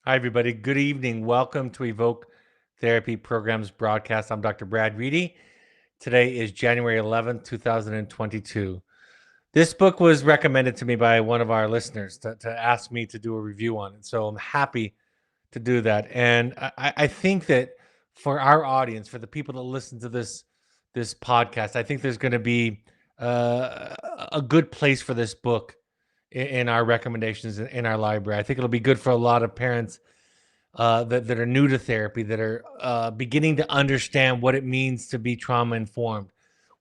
Hi, everybody. Good evening. Welcome to Evoke Therapy Programs broadcast. I'm Dr. Brad Reedy. Today is January 11th, 2022. This book was recommended to me by one of our listeners to ask me to do a review on it. So I'm happy to do that. And I think that for our audience, for the people that listen to this podcast, I think there's going to be a good place for this book in our recommendations in our library. I think it'll be good for a lot of parents that are new to therapy, that are beginning to understand what it means to be trauma informed,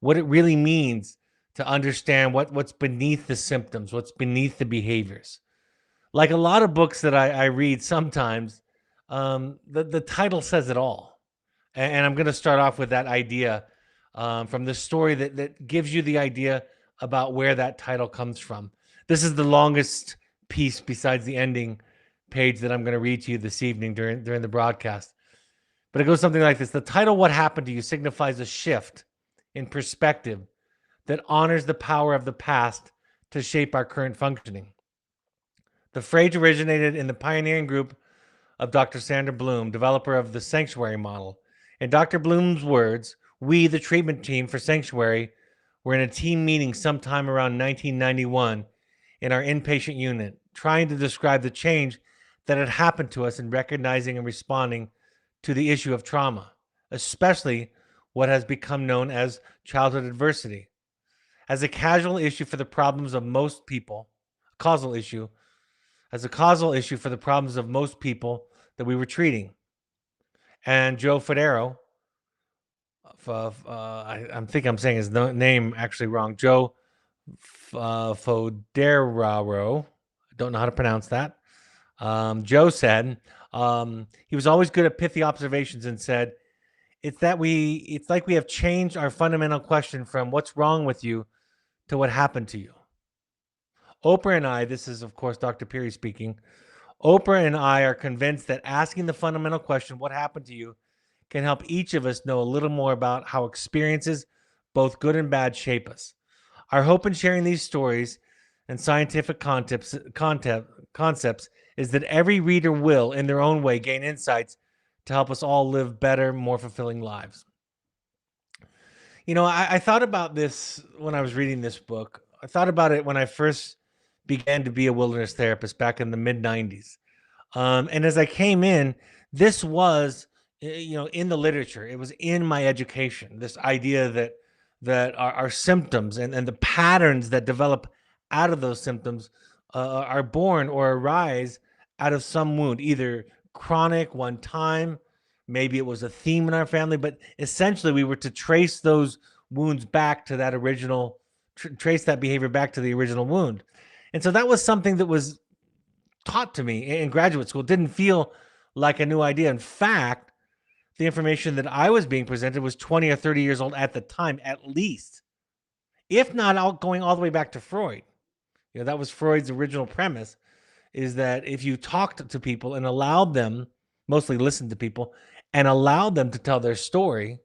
what it really means to understand what's beneath the symptoms, what's beneath the behaviors. Like a lot of books that I read sometimes, the title says it all. And I'm going to start off with that idea from the story that gives you the idea about where that title comes from. This is the longest piece besides the ending page that I'm going to read to you this evening during the broadcast. But it goes something like this. The title, What Happened to You, signifies a shift in perspective that honors the power of the past to shape our current functioning. The phrase originated in the pioneering group of Dr. Sandra Bloom, developer of the Sanctuary model. In Dr. Bloom's words, we, the treatment team for Sanctuary, were in a team meeting sometime around 1991 in our inpatient unit, trying to describe the change that had happened to us in recognizing and responding to the issue of trauma, especially what has become known as childhood adversity. As a causal issue for the problems of most people, as a causal issue for the problems of most people that we were treating. And Joe Fodero, I think I'm saying his name actually wrong. Joe Fodero, I don't know how to pronounce that. Joe said he was always good at pithy observations and said, it's like we have changed our fundamental question from what's wrong with you to what happened to you. Oprah and I, this is of course Dr. Perry speaking, Oprah and I are convinced that asking the fundamental question, what happened to you, can help each of us know a little more about how experiences, both good and bad, shape us. Our hope in sharing these stories and scientific concepts is that every reader will, in their own way, gain insights to help us all live better, more fulfilling lives. You know, I thought about this when I was reading this book. I thought about it when I first began to be a wilderness therapist back in the mid 90s. And as I came in, this was, in the literature, it was in my education, this idea that our symptoms and the patterns that develop out of those symptoms are born or arise out of some wound, either chronic, one time, maybe it was a theme in our family, but essentially we were to trace those wounds back to that original, trace that behavior back to the original wound. And so that was something that was taught to me in graduate school. It didn't feel like a new idea. In fact, the information that I was being presented was 20 or 30 years old at the time, at least, if not going all the way back to Freud. That was Freud's original premise, is that if you talked to people and allowed them, mostly listened to people, and allowed them to tell their story,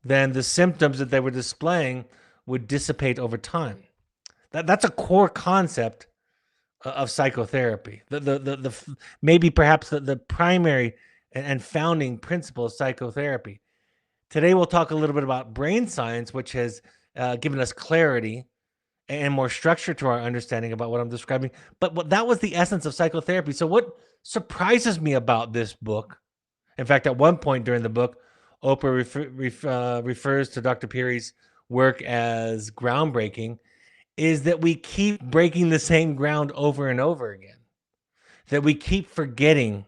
then the symptoms that they were displaying would dissipate over time. That's a core concept of psychotherapy. The maybe perhaps the primary and founding principle of psychotherapy. Today we'll talk a little bit about brain science, which has given us clarity and more structure to our understanding about what I'm describing. But that was the essence of psychotherapy. So what surprises me about this book, in fact, at one point during the book, Oprah refers to Dr. Perry's work as groundbreaking, is that we keep breaking the same ground over and over again, that we keep forgetting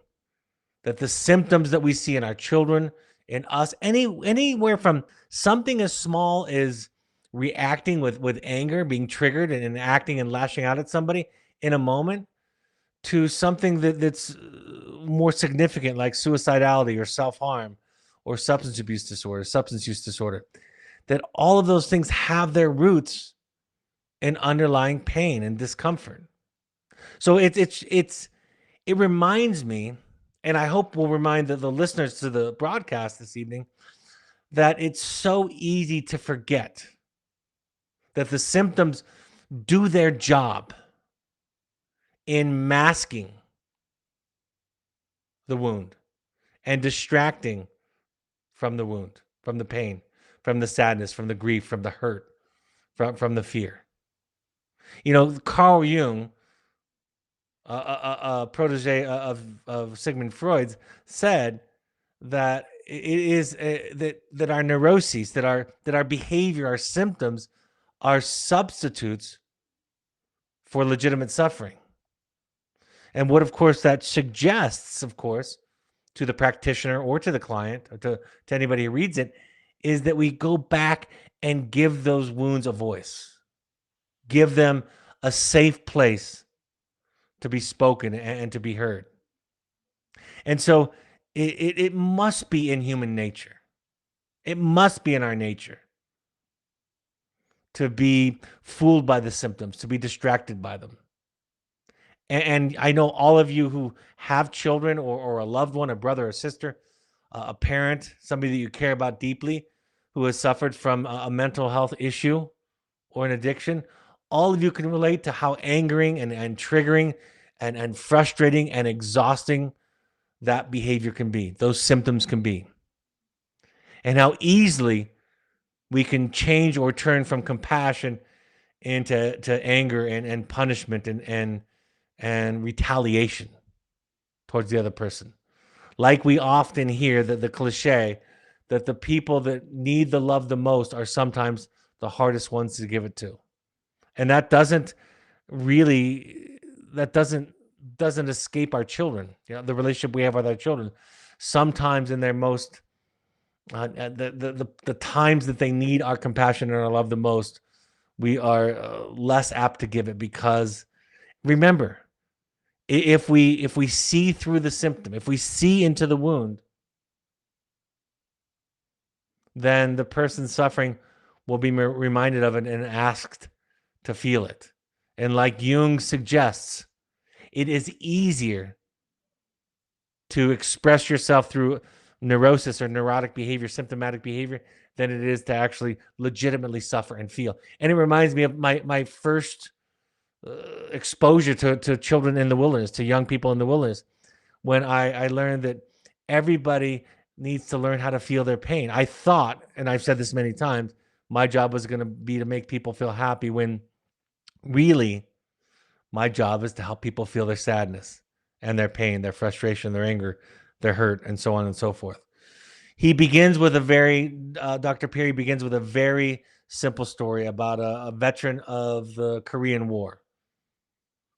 that the symptoms that we see in our children, in us, anywhere from something as small as reacting with anger, being triggered and acting and lashing out at somebody in a moment, to something that's more significant, like suicidality or self-harm or substance use disorder, that all of those things have their roots in underlying pain and discomfort. So it reminds me, and I hope will remind the listeners to the broadcast this evening, that it's so easy to forget that the symptoms do their job in masking the wound and distracting from the wound, from the pain, from the sadness, from the grief, from the hurt, from the fear. Carl Jung, a protege of Sigmund Freud's, said that it is that our neuroses, that our behavior, our symptoms, are substitutes for legitimate suffering. And what, of course, that suggests, of course, to the practitioner or to the client or to anybody who reads it, is that we go back and give those wounds a voice, give them a safe place to be spoken and to be heard. And so it must be in human nature. It must be in our nature to be fooled by the symptoms, to be distracted by them. And I know all of you who have children or a loved one, a brother or sister, a parent, somebody that you care about deeply, who has suffered from a mental health issue or an addiction. All of you can relate to how angering and triggering and frustrating and exhausting that behavior can be, those symptoms can be, and how easily we can change or turn from compassion into anger and punishment and retaliation towards the other person. Like we often hear that the cliche that the people that need the love the most are sometimes the hardest ones to give it to. And that doesn't escape our children. The relationship we have with our children, sometimes in their most the times that they need our compassion and our love the most, we are less apt to give it, because remember, if we see through the symptom, if we see into the wound, then the person suffering will be reminded of it and asked to feel it. And like Jung suggests, it is easier to express yourself through neurosis or neurotic behavior, symptomatic behavior, than it is to actually legitimately suffer and feel. And it reminds me of my first exposure to children in the wilderness, to young people in the wilderness, when I learned that everybody needs to learn how to feel their pain. I thought, and I've said this many times, my job was going to be to make people feel happy, when really my job is to help people feel their sadness and their pain, their frustration, their anger, their hurt, and so on and so forth. He begins with Dr. Perry begins with a very simple story about a veteran of the Korean War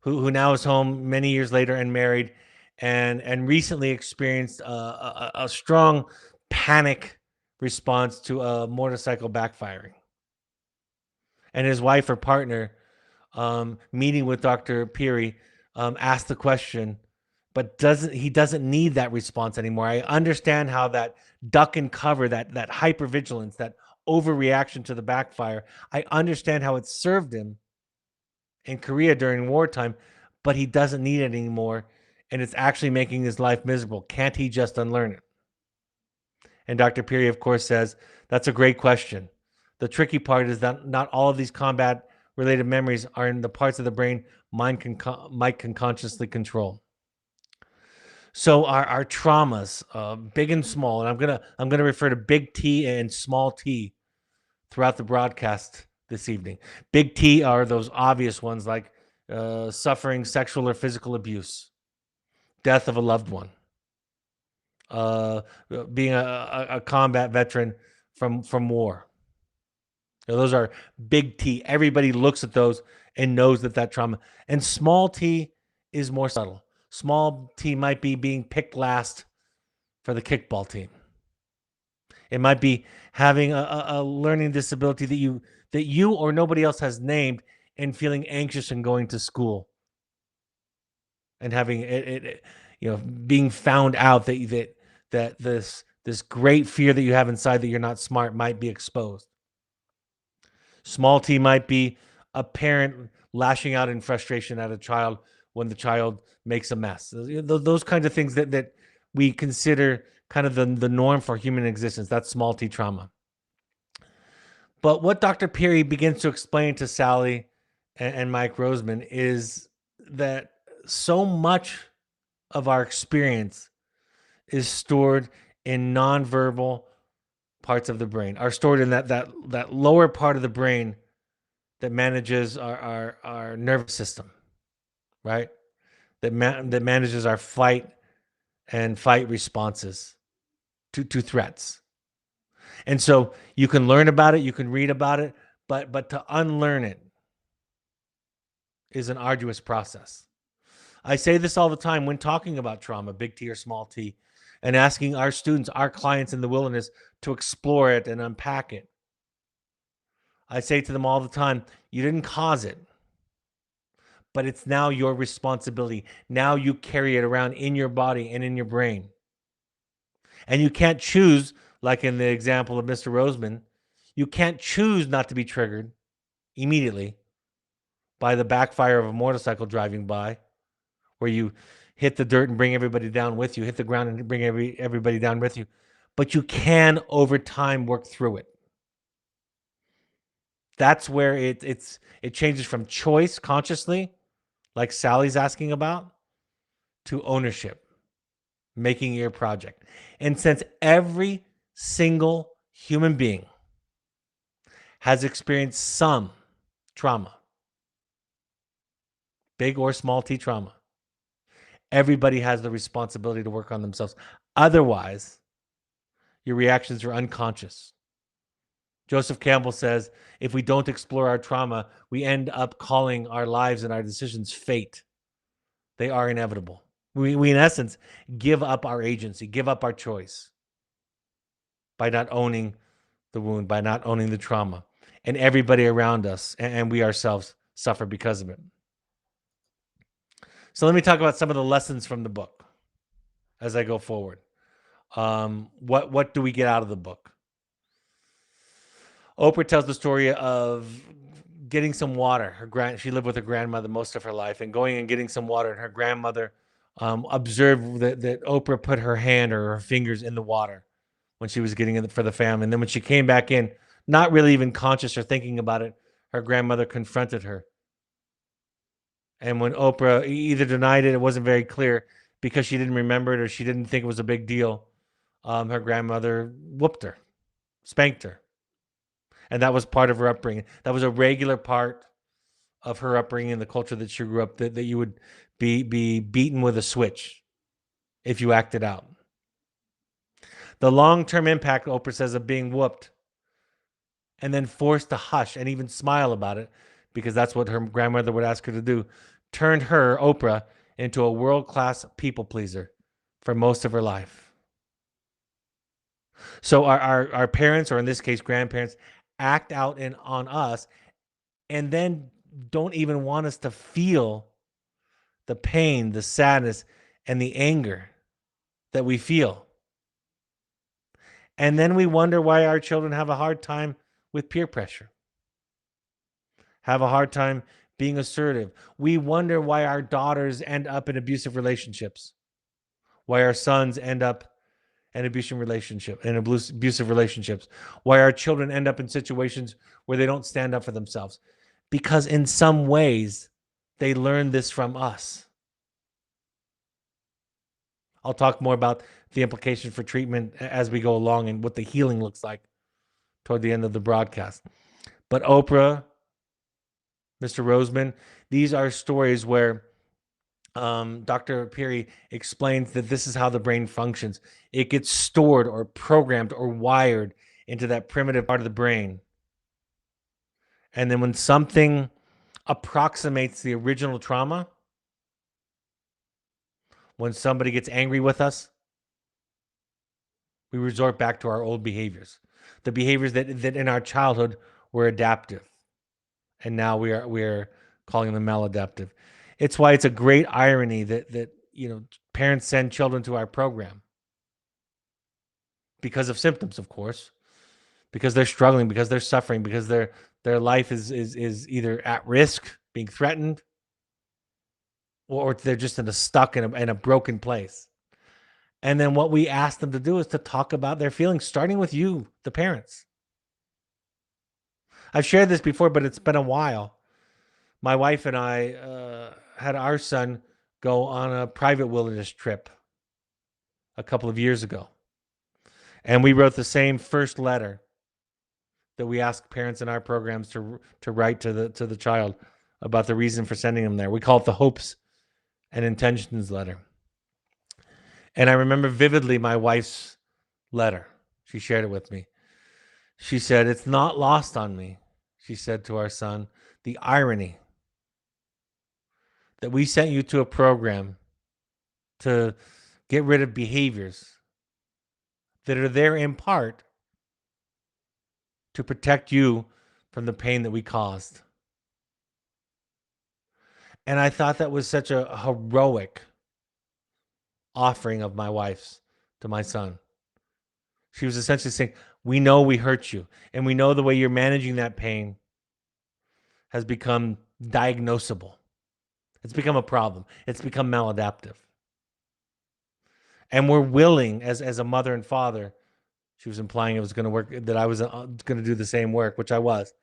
who now is home many years later and married, and recently experienced a strong panic response to a motorcycle backfiring. And his wife or partner, meeting with Dr. Perry, asked the question, but he doesn't need that response anymore. I understand how that duck and cover, that hypervigilance, that overreaction to the backfire, I understand how it served him in Korea during wartime, but he doesn't need it anymore, and it's actually making his life miserable. Can't he just unlearn it? And Dr. Perry, of course, says, that's a great question. The tricky part is that not all of these combat-related memories are in the parts of the brain mind can consciously control. So our traumas, big and small, and I'm gonna refer to big T and small t throughout the broadcast this evening. Big T are those obvious ones, like suffering sexual or physical abuse, death of a loved one, being a combat veteran from war. Those are big T. Everybody looks at those and knows that trauma. And small t is more subtle. Small t might be being picked last for the kickball team. It might be having a learning disability that you or nobody else has named, and feeling anxious and going to school, and having it being found out that this great fear that you have inside that you're not smart might be exposed. Small t might be a parent lashing out in frustration at a child when the child makes a mess. Those kinds of things that we consider kind of the norm for human existence. That's small t trauma. But what Dr. Perry begins to explain to Sally and Mike Roseman is that so much of our experience is stored in nonverbal parts of the brain, are stored in that lower part of the brain that manages our nervous system, right? That manages our fight responses to threats. And so you can learn about it, you can read about it, but to unlearn it is an arduous process. I say this all the time when talking about trauma, big T or small t, and asking our students, our clients in the wilderness, to explore it and unpack it. I say to them all the time, you didn't cause it, but it's now your responsibility. Now you carry it around in your body and in your brain. And you can't choose, like in the example of Mr. Roseman, you can't choose not to be triggered immediately by the backfire of a motorcycle driving by, where you hit the dirt and bring everybody down with you, hit the ground and bring everybody down with you. But you can, over time, work through it. That's where it changes from choice consciously, like Sally's asking about, to ownership, making your project. And since every single human being has experienced some trauma, big or small t trauma, everybody has the responsibility to work on themselves. Otherwise, your reactions are unconscious. Joseph Campbell says, if we don't explore our trauma, we end up calling our lives and our decisions fate. They are inevitable. We in essence, give up our agency, give up our choice by not owning the wound, by not owning the trauma. And everybody around us and we ourselves suffer because of it. So let me talk about some of the lessons from the book as I go forward. What do we get out of the book? Oprah tells the story of getting some water. She lived with her grandmother most of her life, and going and getting some water. And her grandmother observed that Oprah put her hand or her fingers in the water when she was getting it for the family. And then when she came back in, not really even conscious or thinking about it, her grandmother confronted her. And when Oprah either denied it, it wasn't very clear because she didn't remember it or she didn't think it was a big deal. Her grandmother whooped her, spanked her. And that was part of her upbringing. That was a regular part of her upbringing, the culture that she grew up, that you would be beaten with a switch if you acted out. The long-term impact, Oprah says, of being whooped and then forced to hush and even smile about it, because that's what her grandmother would ask her to do, turned her, Oprah, into a world-class people pleaser for most of her life. So our parents, or in this case, grandparents, act out on us and then don't even want us to feel the pain, the sadness, and the anger that we feel. And then we wonder why our children have a hard time with peer pressure, have a hard time being assertive. We wonder why our daughters end up in abusive relationships, why our sons end up in abusive relationships, why our children end up in situations where they don't stand up for themselves. Because in some ways, they learn this from us. I'll talk more about the implication for treatment as we go along and what the healing looks like toward the end of the broadcast. But Oprah, Mr. Roseman, these are stories where Dr. Perry explains that this is how the brain functions. It gets stored or programmed or wired into that primitive part of the brain. And then when something approximates the original trauma, when somebody gets angry with us, we resort back to our old behaviors, the behaviors that in our childhood were adaptive, and now we're calling them maladaptive. It's why it's a great irony that parents send children to our program because of symptoms, of course, because they're struggling, because they're suffering, because their life is either at risk, being threatened, or they're just stuck in a broken place. And then what we ask them to do is to talk about their feelings, starting with you, the parents. I've shared this before, but it's been a while. My wife and I had our son go on a private wilderness trip. a couple of years ago. And we wrote the same first letter that we ask parents in our programs to write to the child about the reason for sending them there. We call it the hopes and intentions letter. And I remember vividly my wife's letter. She shared it with me. She said, "It's not lost on me," she said to our son, "the irony that we sent you to a program to get rid of behaviors that are there in part to protect you from the pain that we caused." And I thought that was such a heroic offering of my wife's to my son. She was essentially saying, we know we hurt you, and we know the way you're managing that pain has become diagnosable. It's become a problem. It's become maladaptive. And we're willing, as a mother and father, she was implying it was going to work, that I was going to do the same work, which I was.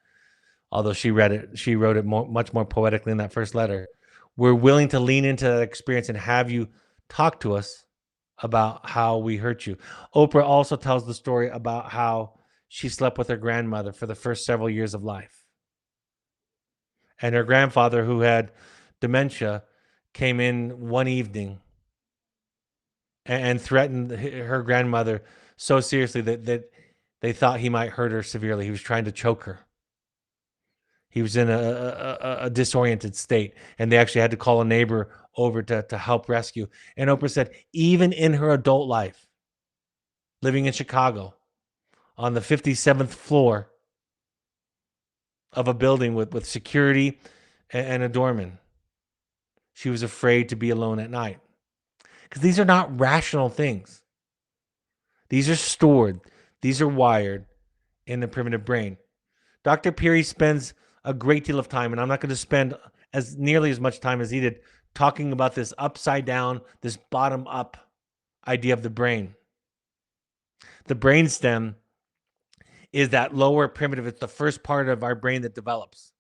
Although she wrote it much more poetically in that first letter. We're willing to lean into that experience and have you talk to us about how we hurt you. Oprah also tells the story about how she slept with her grandmother for the first several years of life. And her grandfather, who had dementia, came in one evening and threatened her grandmother so seriously that they thought he might hurt her severely. He was trying to choke her. He was in a disoriented state, and they actually had to call a neighbor over to help rescue. And Oprah said, even in her adult life, living in Chicago, on the 57th floor of a building with security and a doorman, she was afraid to be alone at night. Because these are not rational things. These are stored. These are wired in the primitive brain. Dr. Perry spends a great deal of time, and I'm not going to spend nearly as much time as he did, talking about this upside down, this bottom up idea of the brain. The brainstem is that lower primitive. It's the first part of our brain that develops.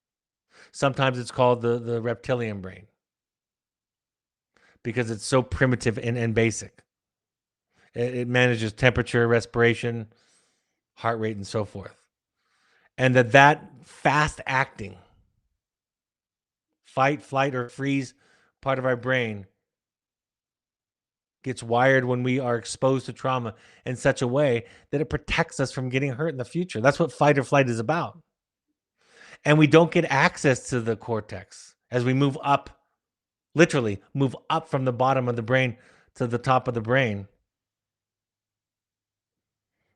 Sometimes it's called the reptilian brain because it's so primitive and basic. It manages temperature, respiration, heart rate, and so forth. And that fast acting, fight, flight, or freeze part of our brain gets wired when we are exposed to trauma in such a way that it protects us from getting hurt in the future. That's what fight or flight is about. And we don't get access to the cortex as we move up, literally move up from the bottom of the brain to the top of the brain.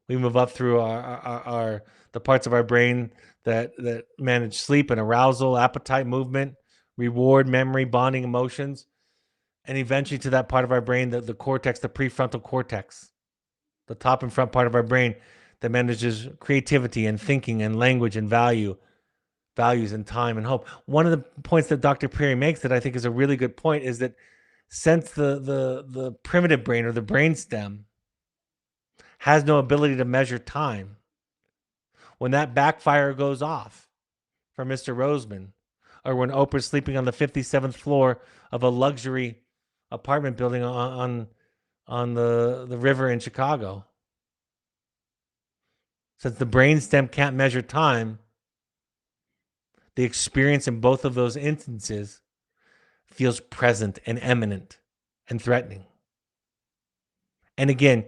We move up through the parts of our brain that manage sleep and arousal, appetite, movement, reward, memory, bonding, emotions, and eventually to that part of our brain, the cortex, the prefrontal cortex, the top and front part of our brain that manages creativity and thinking and language and values and time and hope. One of the points that Dr. Perry makes that I think is a really good point is that since the primitive brain or the brainstem has no ability to measure time, when that backfire goes off for Mr. Roseman, or when Oprah's sleeping on the 57th floor of a luxury apartment building on the river in Chicago, since the brainstem can't measure time, the experience in both of those instances feels present and imminent and threatening. And again,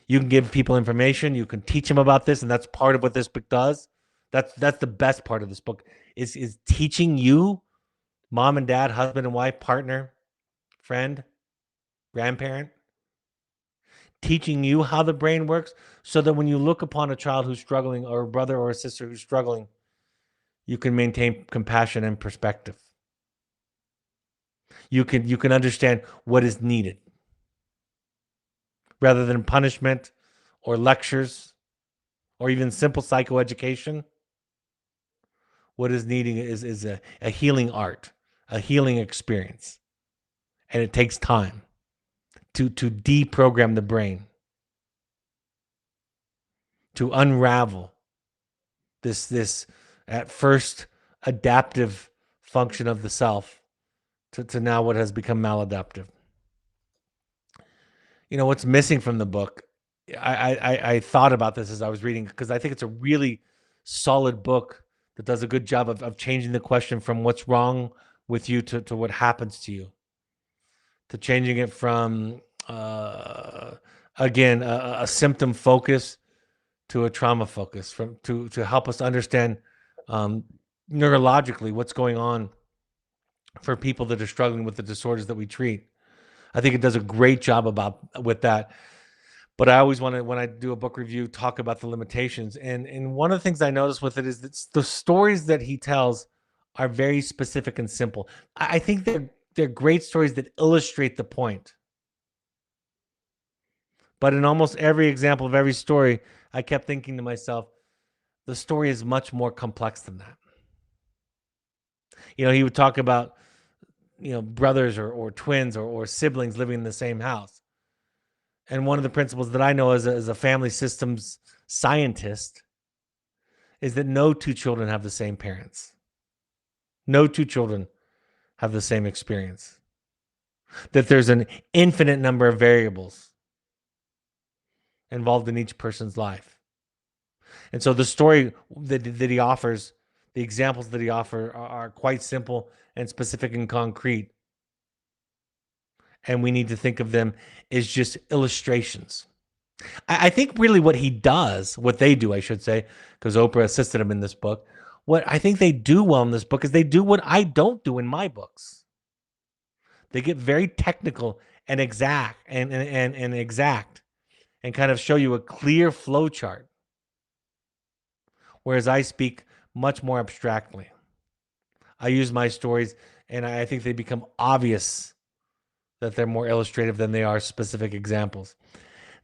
you can give people information, you can teach them about this, and that's part of what this book does. That's the best part of this book is teaching you, mom and dad, husband and wife, partner, friend, grandparent, teaching you how the brain works so that when you look upon a child who's struggling or a brother or a sister who's struggling, you can maintain compassion and perspective. You can understand what is needed rather than punishment or lectures or even simple psychoeducation. What is needing is a healing art, a healing experience. And it takes time to deprogram the brain, to unravel this at first adaptive function of the self to now what has become maladaptive. what's missing from the book. I thought about this as I was reading, because I think it's a really solid book that does a good job of changing the question from what's wrong with you to what happens to you, to changing it from again a symptom focus to a trauma focus, from to help us understand um, neurologically what's going on for people that are struggling with the disorders that we treat. I think it does a great job with that. But I always want to, when I do a book review, talk about the limitations. And one of the things I notice with it is that the stories that he tells are very specific and simple. I think they're great stories that illustrate the point. But in almost every example of every story, I kept thinking to myself, the story is much more complex than that. He would talk about, brothers or twins or siblings living in the same house. And one of the principles that I know as a family systems scientist is that no two children have the same parents. No two children have the same experience. That there's an infinite number of variables involved in each person's life. And so the story that he offers, the examples that he offers are quite simple and specific and concrete. And we need to think of them as just illustrations. I think really what they do, I should say, because Oprah assisted him in this book, what I think they do well in this book is they do what I don't do in my books. They get very technical and exact and kind of show you a clear flow chart. Whereas I speak much more abstractly. I use my stories, and I think they become obvious that they're more illustrative than they are specific examples.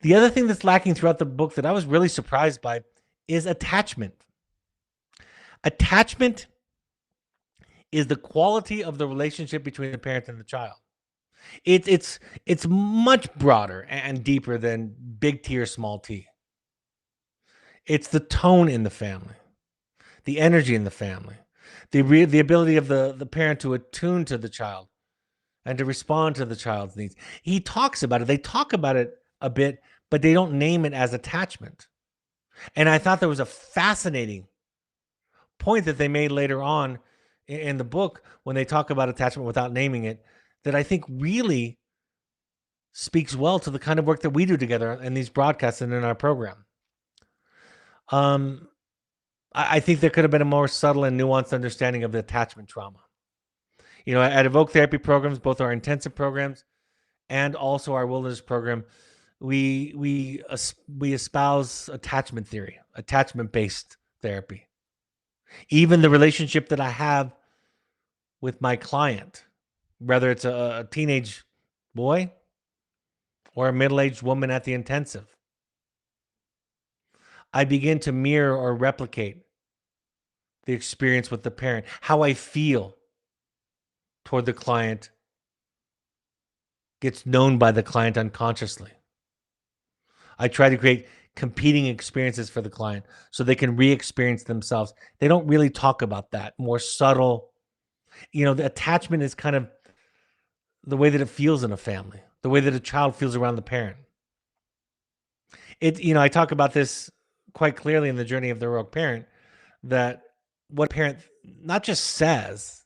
The other thing that's lacking throughout the book that I was really surprised by is attachment. Attachment is the quality of the relationship between the parent and the child. It's much broader and deeper than big T or small t. It's the tone in the family, the energy in the family, the ability of the parent to attune to the child and to respond to the child's needs. He talks about it. They talk about it a bit, but they don't name it as attachment. And I thought there was a fascinating point that they made later on in the book when they talk about attachment without naming it, that I think really speaks well to the kind of work that we do together in these broadcasts and in our program. I think there could have been a more subtle and nuanced understanding of the attachment trauma. At Evoke Therapy programs, both our intensive programs and also our wilderness program, we espouse attachment theory, attachment-based therapy. Even the relationship that I have with my client, whether it's a teenage boy or a middle-aged woman at the intensive, I begin to mirror or replicate the experience with the parent, how I feel toward the client gets known by the client unconsciously. I try to create competing experiences for the client so they can re-experience themselves. They don't really talk about that. More subtle. The attachment is kind of the way that it feels in a family, the way that a child feels around the parent. I talk about this quite clearly in the journey of the heroic parent, that what a parent not just says,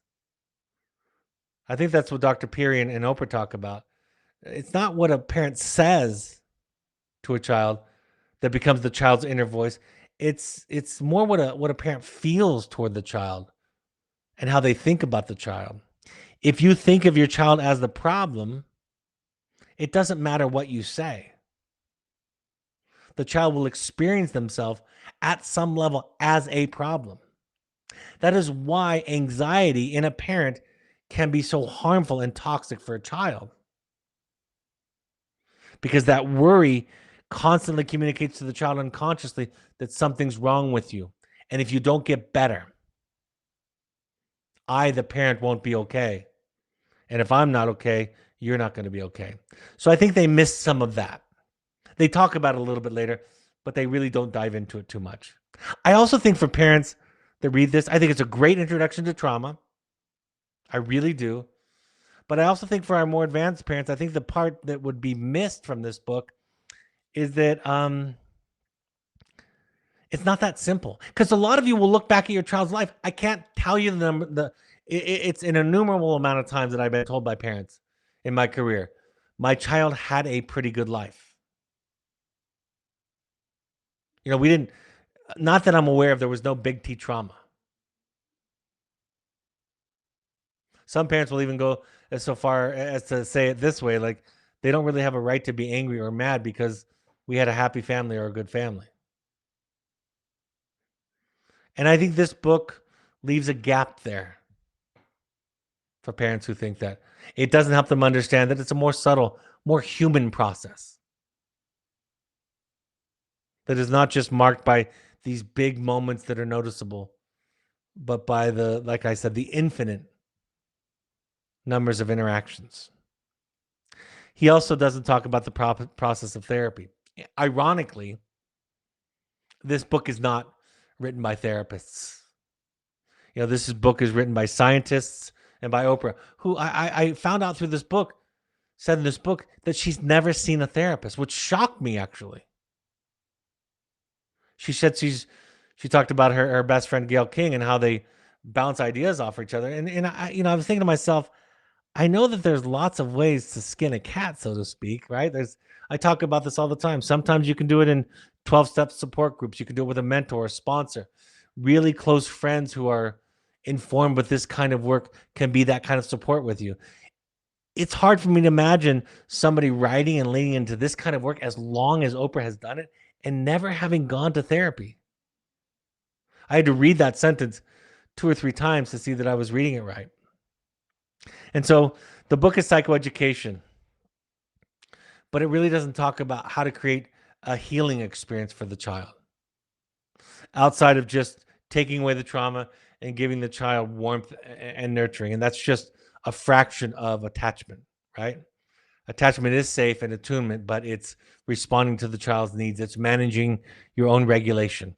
I think that's what Dr. Perry and Oprah talk about. It's not what a parent says to a child that becomes the child's inner voice. It's more what a parent feels toward the child and how they think about the child. If you think of your child as the problem, it doesn't matter what you say. The child will experience themselves at some level as a problem. That is why anxiety in a parent can be so harmful and toxic for a child. Because that worry constantly communicates to the child unconsciously that something's wrong with you. And if you don't get better, I, the parent, won't be okay. And if I'm not okay, you're not going to be okay. So I think they missed some of that. They talk about it a little bit later, but they really don't dive into it too much. I also think for parents that read this, I think it's a great introduction to trauma. I really do. But I also think for our more advanced parents, I think the part that would be missed from this book is that it's not that simple. Because a lot of you will look back at your child's life. I can't tell you the number. It's an innumerable amount of times that I've been told by parents in my career, my child had a pretty good life. We didn't. Not that I'm aware of. There was no big T trauma. Some parents will even go as so far as to say it this way, like they don't really have a right to be angry or mad because we had a happy family or a good family. And I think this book leaves a gap there for parents who think that. It doesn't help them understand that it's a more subtle, more human process that is not just marked by these big moments that are noticeable, but by like I said, the infinite numbers of interactions. He also doesn't talk about the process of therapy. Ironically, this book is not written by therapists. This book is written by scientists and by Oprah, who I found out through this book, said in this book that she's never seen a therapist, which shocked me, actually. She said she talked about her best friend, Gail King, and how they bounce ideas off each other. And I was thinking to myself, I know that there's lots of ways to skin a cat, so to speak, right? I talk about this all the time. Sometimes you can do it in 12-step support groups. You can do it with a mentor, a sponsor. Really close friends who are informed with this kind of work can be that kind of support with you. It's hard for me to imagine somebody writing and leaning into this kind of work as long as Oprah has done it and never having gone to therapy. I had to read that sentence 2 or 3 times to see that I was reading it right. And so the book is psychoeducation, but it really doesn't talk about how to create a healing experience for the child outside of just taking away the trauma and giving the child warmth and nurturing. And that's just a fraction of attachment, right? Attachment is safe and attunement, but it's responding to the child's needs. It's managing your own regulation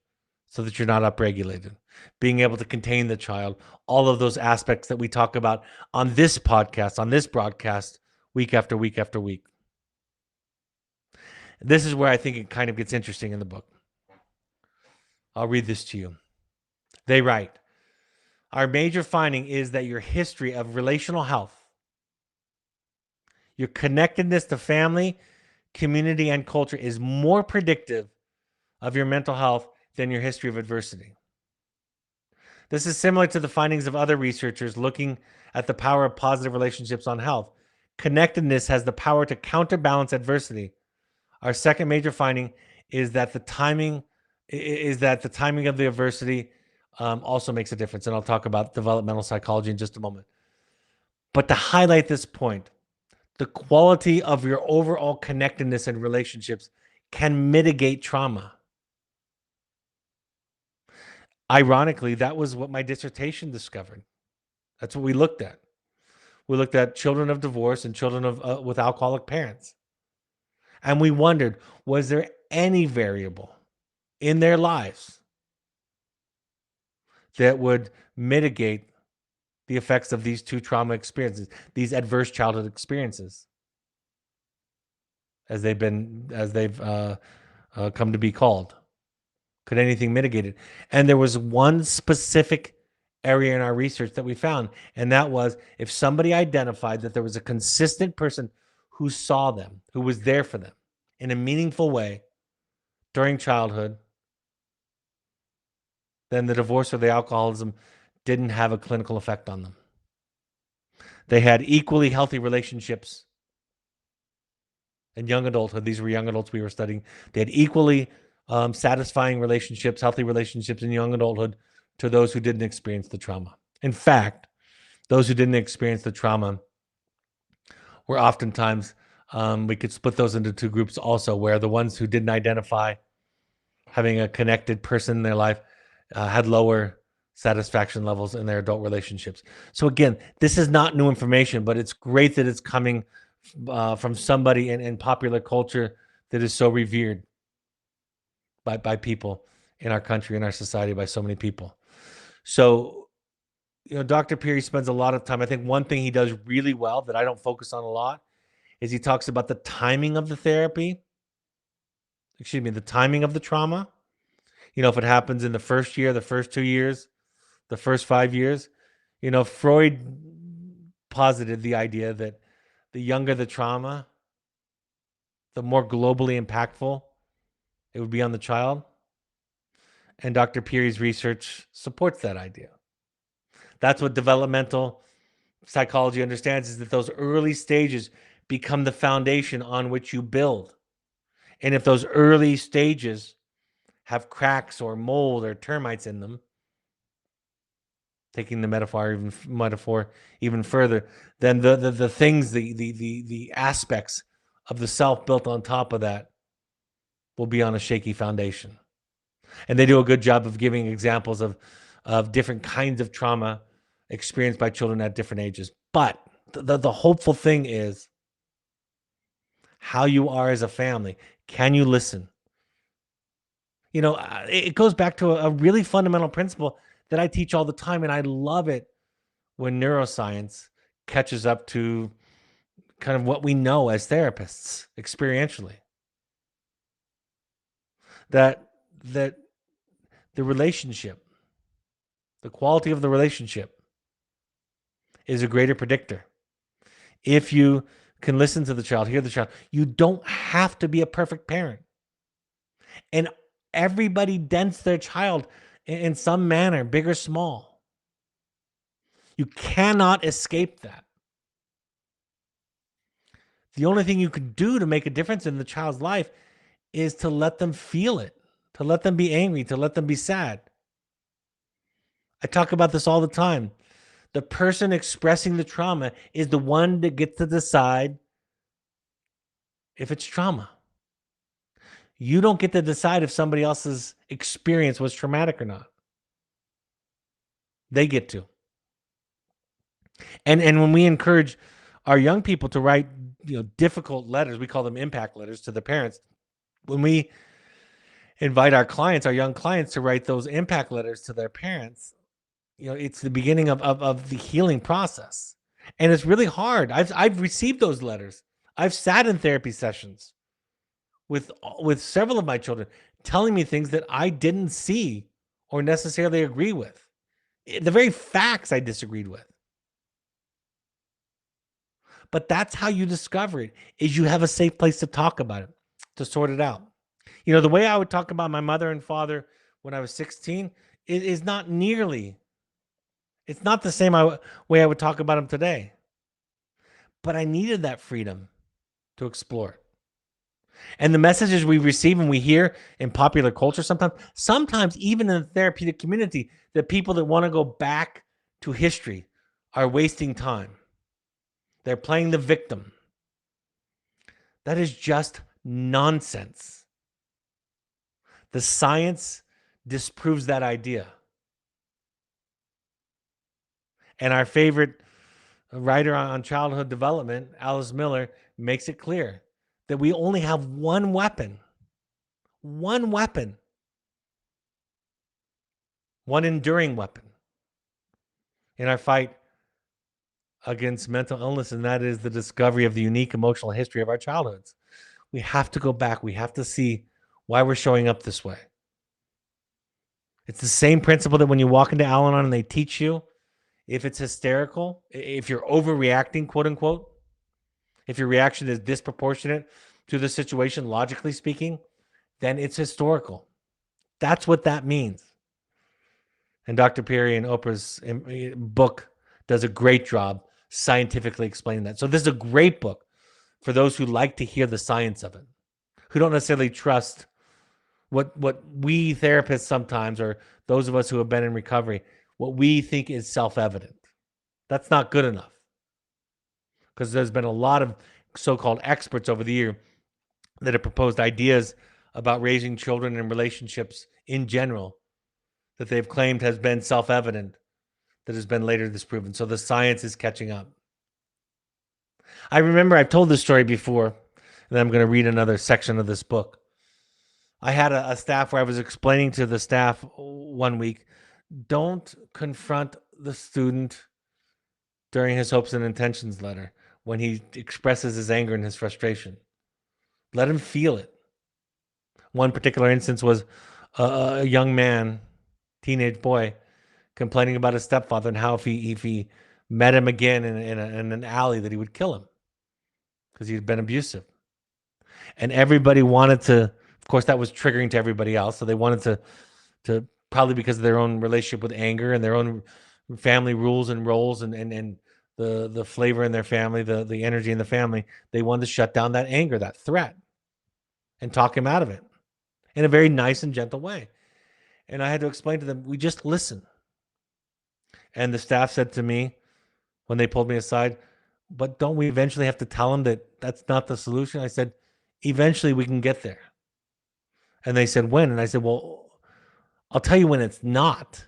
so that you're not upregulated, being able to contain the child, all of those aspects that we talk about on this podcast, on this broadcast, week after week after week. This is where I think it kind of gets interesting in the book. I'll read this to you. They write, our major finding is that your history of relational health, your connectedness to family, community, and culture is more predictive of your mental health than your history of adversity. This is similar to the findings of other researchers looking at the power of positive relationships on health. Connectedness has the power to counterbalance adversity. Our second major finding is that the timing of the adversity also makes a difference. And I'll talk about developmental psychology in just a moment. But to highlight this point, the quality of your overall connectedness and relationships can mitigate trauma. Ironically, that was what my dissertation discovered. That's what we looked at. We looked at children of divorce and children of with alcoholic parents. And we wondered, was there any variable in their lives that would mitigate the effects of these two trauma experiences, these adverse childhood experiences, as they've come to be called? Could anything mitigate it? And there was one specific area in our research that we found, and that was if somebody identified that there was a consistent person who saw them, who was there for them in a meaningful way during childhood, then the divorce or the alcoholism didn't have a clinical effect on them. They had equally healthy relationships in young adulthood. These were young adults we were studying. They had equally satisfying relationships, healthy relationships in young adulthood to those who didn't experience the trauma. In fact, those who didn't experience the trauma were oftentimes, we could split those into 2 groups also, where the ones who didn't identify having a connected person in their life had lower satisfaction levels in their adult relationships. So again, this is not new information, but it's great that it's coming from somebody in popular culture that is so revered by people in our country, in our society, by so many people. So Dr. Perry spends a lot of time. I think one thing he does really well that I don't focus on a lot is he talks about the timing of the therapy. Excuse me, the timing of the trauma. If it happens in the first year, the first 2 years, the first 5 years, Freud posited the idea that the younger the trauma, the more globally impactful it would be on the child. And Dr. Perry's research supports that idea. That's what developmental psychology understands, is that those early stages become the foundation on which you build. And if those early stages have cracks or mold or termites in them, taking the metaphor even further, then the things, the aspects of the self built on top of that will be on a shaky foundation. And they do a good job of giving examples of different kinds of trauma experienced by children at different ages. But the hopeful thing is how you are as a family. Can you listen? It goes back to a really fundamental principle that I teach all the time, and I love it when neuroscience catches up to kind of what we know as therapists experientially. That the relationship, the quality of the relationship is a greater predictor. If you can listen to the child, hear the child, you don't have to be a perfect parent. And everybody dents their child in some manner, big or small. You cannot escape that. The only thing you can do to make a difference in the child's life is to let them feel it, to let them be angry, to let them be sad. I talk about this all the time. The person expressing the trauma is the one that gets to decide if it's trauma. You don't get to decide if somebody else's experience was traumatic or not. They get to. And when we encourage our young people to write, difficult letters, we call them impact letters to the parents. When we invite our young clients to write those impact letters to their parents, it's the beginning of the healing process. And it's really hard. I've received those letters. I've sat in therapy sessions with several of my children telling me things that I didn't see or necessarily agree with. The very facts I disagreed with. But that's how you discover it, is you have a safe place to talk about it, to sort it out. The way I would talk about my mother and father when I was 16 is not nearly, it's not the same way I would talk about them today. But I needed that freedom to explore it. And the messages we receive and we hear in popular culture sometimes even in the therapeutic community, that people that want to go back to history are wasting time. They're playing the victim. That is just nonsense. The science disproves that idea. And our favorite writer on childhood development, Alice Miller, makes it clear that we only have one weapon, one enduring weapon in our fight against mental illness, and that is the discovery of the unique emotional history of our childhoods. We have to go back. We have to see why we're showing up this way. It's the same principle that when you walk into Al-Anon and they teach you, if it's hysterical, if you're overreacting, quote unquote, if your reaction is disproportionate to the situation, logically speaking, then it's historical. That's what that means. And Dr. Perry and Oprah's book does a great job scientifically explaining that. So this is a great book for those who like to hear the science of it, who don't necessarily trust what we therapists sometimes, or those of us who have been in recovery, what we think is self-evident. That's not good enough, because there's been a lot of so-called experts over the year that have proposed ideas about raising children and relationships in general that they've claimed has been self-evident, that has been later disproven. So the science is catching up. I remember I've told this story before, and I'm going to read another section of this book. I had a staff where I was explaining to the staff one week, don't confront the student during his hopes and intentions letter when he expresses his anger and his frustration. Let him feel it. One particular instance was a young man, teenage boy, complaining about his stepfather and how if he met him again in an alley that he would kill him because he'd been abusive. And everybody wanted to, of course, that was triggering to everybody else. So they wanted to probably because of their own relationship with anger and their own family rules and roles and the flavor in their family, the energy in the family, they wanted to shut down that anger, that threat, and talk him out of it in a very nice and gentle way. And I had to explain to them, we just listen. And the staff said to me when they pulled me aside, but don't we eventually have to tell them that that's not the solution? I said, eventually we can get there. And they said, when? And I said, well, I'll tell you when it's not.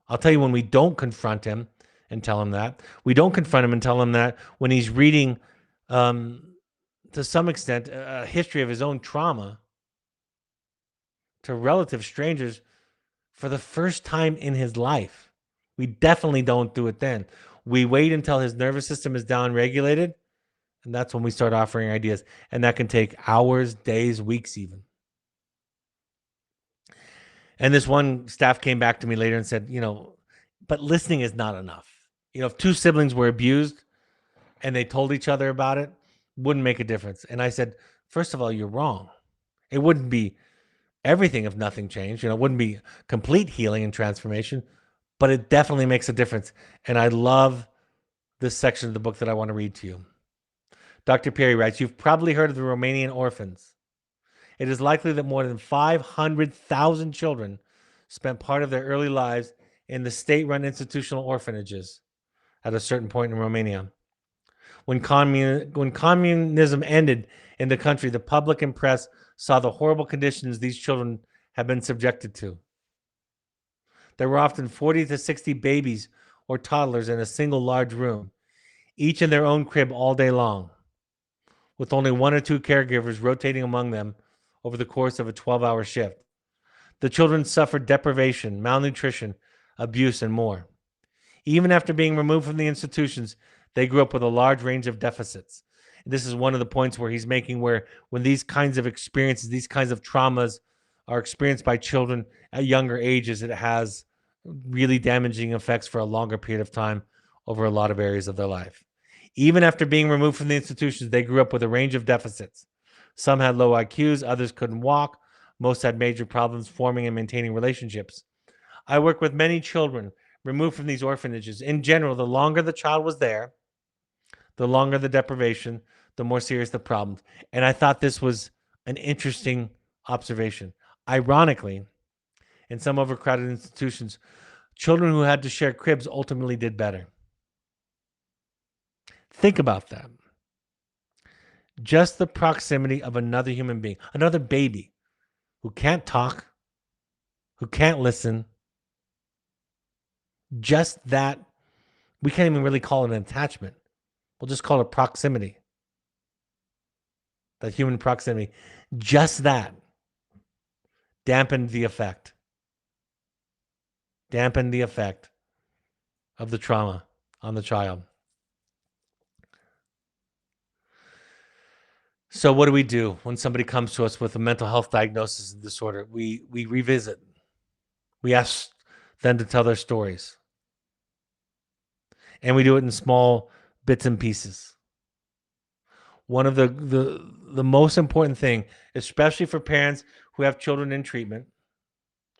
I'll tell you when we don't confront him and tell him that. We don't confront him and tell him that when he's reading, to some extent, a history of his own trauma to relative strangers for the first time in his life. We definitely don't do it then. We wait until his nervous system is down-regulated, and that's when we start offering ideas. And that can take hours, days, weeks even. And this one staff came back to me later and said, but listening is not enough. If two siblings were abused and they told each other about it, wouldn't make a difference. And I said, first of all, you're wrong. It wouldn't be everything if nothing changed. It wouldn't be complete healing and transformation, but it definitely makes a difference. And I love this section of the book that I want to read to you. Dr. Perry writes, you've probably heard of the Romanian orphans. It is likely that more than 500,000 children spent part of their early lives in the state-run institutional orphanages at a certain point in Romania. When communism ended in the country, the public and press saw the horrible conditions these children have been subjected to. There were often 40 to 60 babies or toddlers in a single large room, each in their own crib all day long, with only one or two caregivers rotating among them over the course of a 12-hour shift. The children suffered deprivation, malnutrition, abuse, and more. Even after being removed from the institutions, they grew up with a large range of deficits. This is one of the points where he's making, where when these kinds of experiences, these kinds of traumas are experienced by children at younger ages, it has really damaging effects for a longer period of time over a lot of areas of their life. Even after being removed from the institutions, they grew up with a range of deficits. Some had low IQs, others couldn't walk. Most had major problems forming and maintaining relationships. I work with many children removed from these orphanages. In general, the longer the child was there, the longer the deprivation, the more serious the problems. And I thought this was an interesting observation. Ironically, in some overcrowded institutions, children who had to share cribs ultimately did better. Think about that. Just the proximity of another human being, another baby who can't talk, who can't listen, just that, we can't even really call it an attachment. We'll just call it proximity. That human proximity. Just that dampened the effect. Dampened the effect of the trauma on the child. So what do we do when somebody comes to us with a mental health diagnosis and disorder? We revisit. We ask them to tell their stories. And we do it in small bits and pieces. One of the most important thing, especially for parents who have children in treatment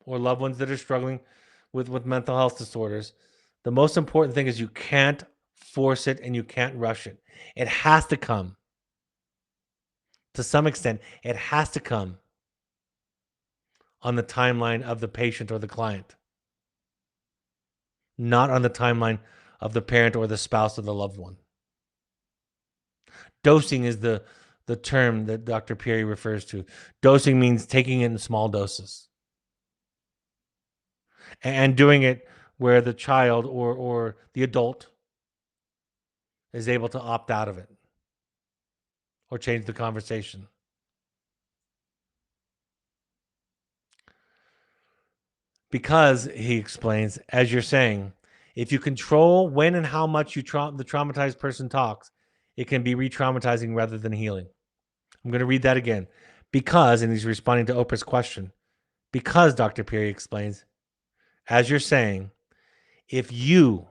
or loved ones that are struggling with mental health disorders, the most important thing is you can't force it and you can't rush it. It has to come. To some extent, it has to come on the timeline of the patient or the client, not on the timeline of the parent or the spouse or the loved one. Dosing is the term that Dr. Perry refers to. Dosing means taking it in small doses and doing it where the child or the adult is able to opt out of it or change the conversation. Because, he explains, as you're saying, if you control when and how much the traumatized person talks, it can be re-traumatizing rather than healing. I'm going to read that again. Because, and he's responding to Oprah's question, because, Dr. Perry explains, as you're saying, if you,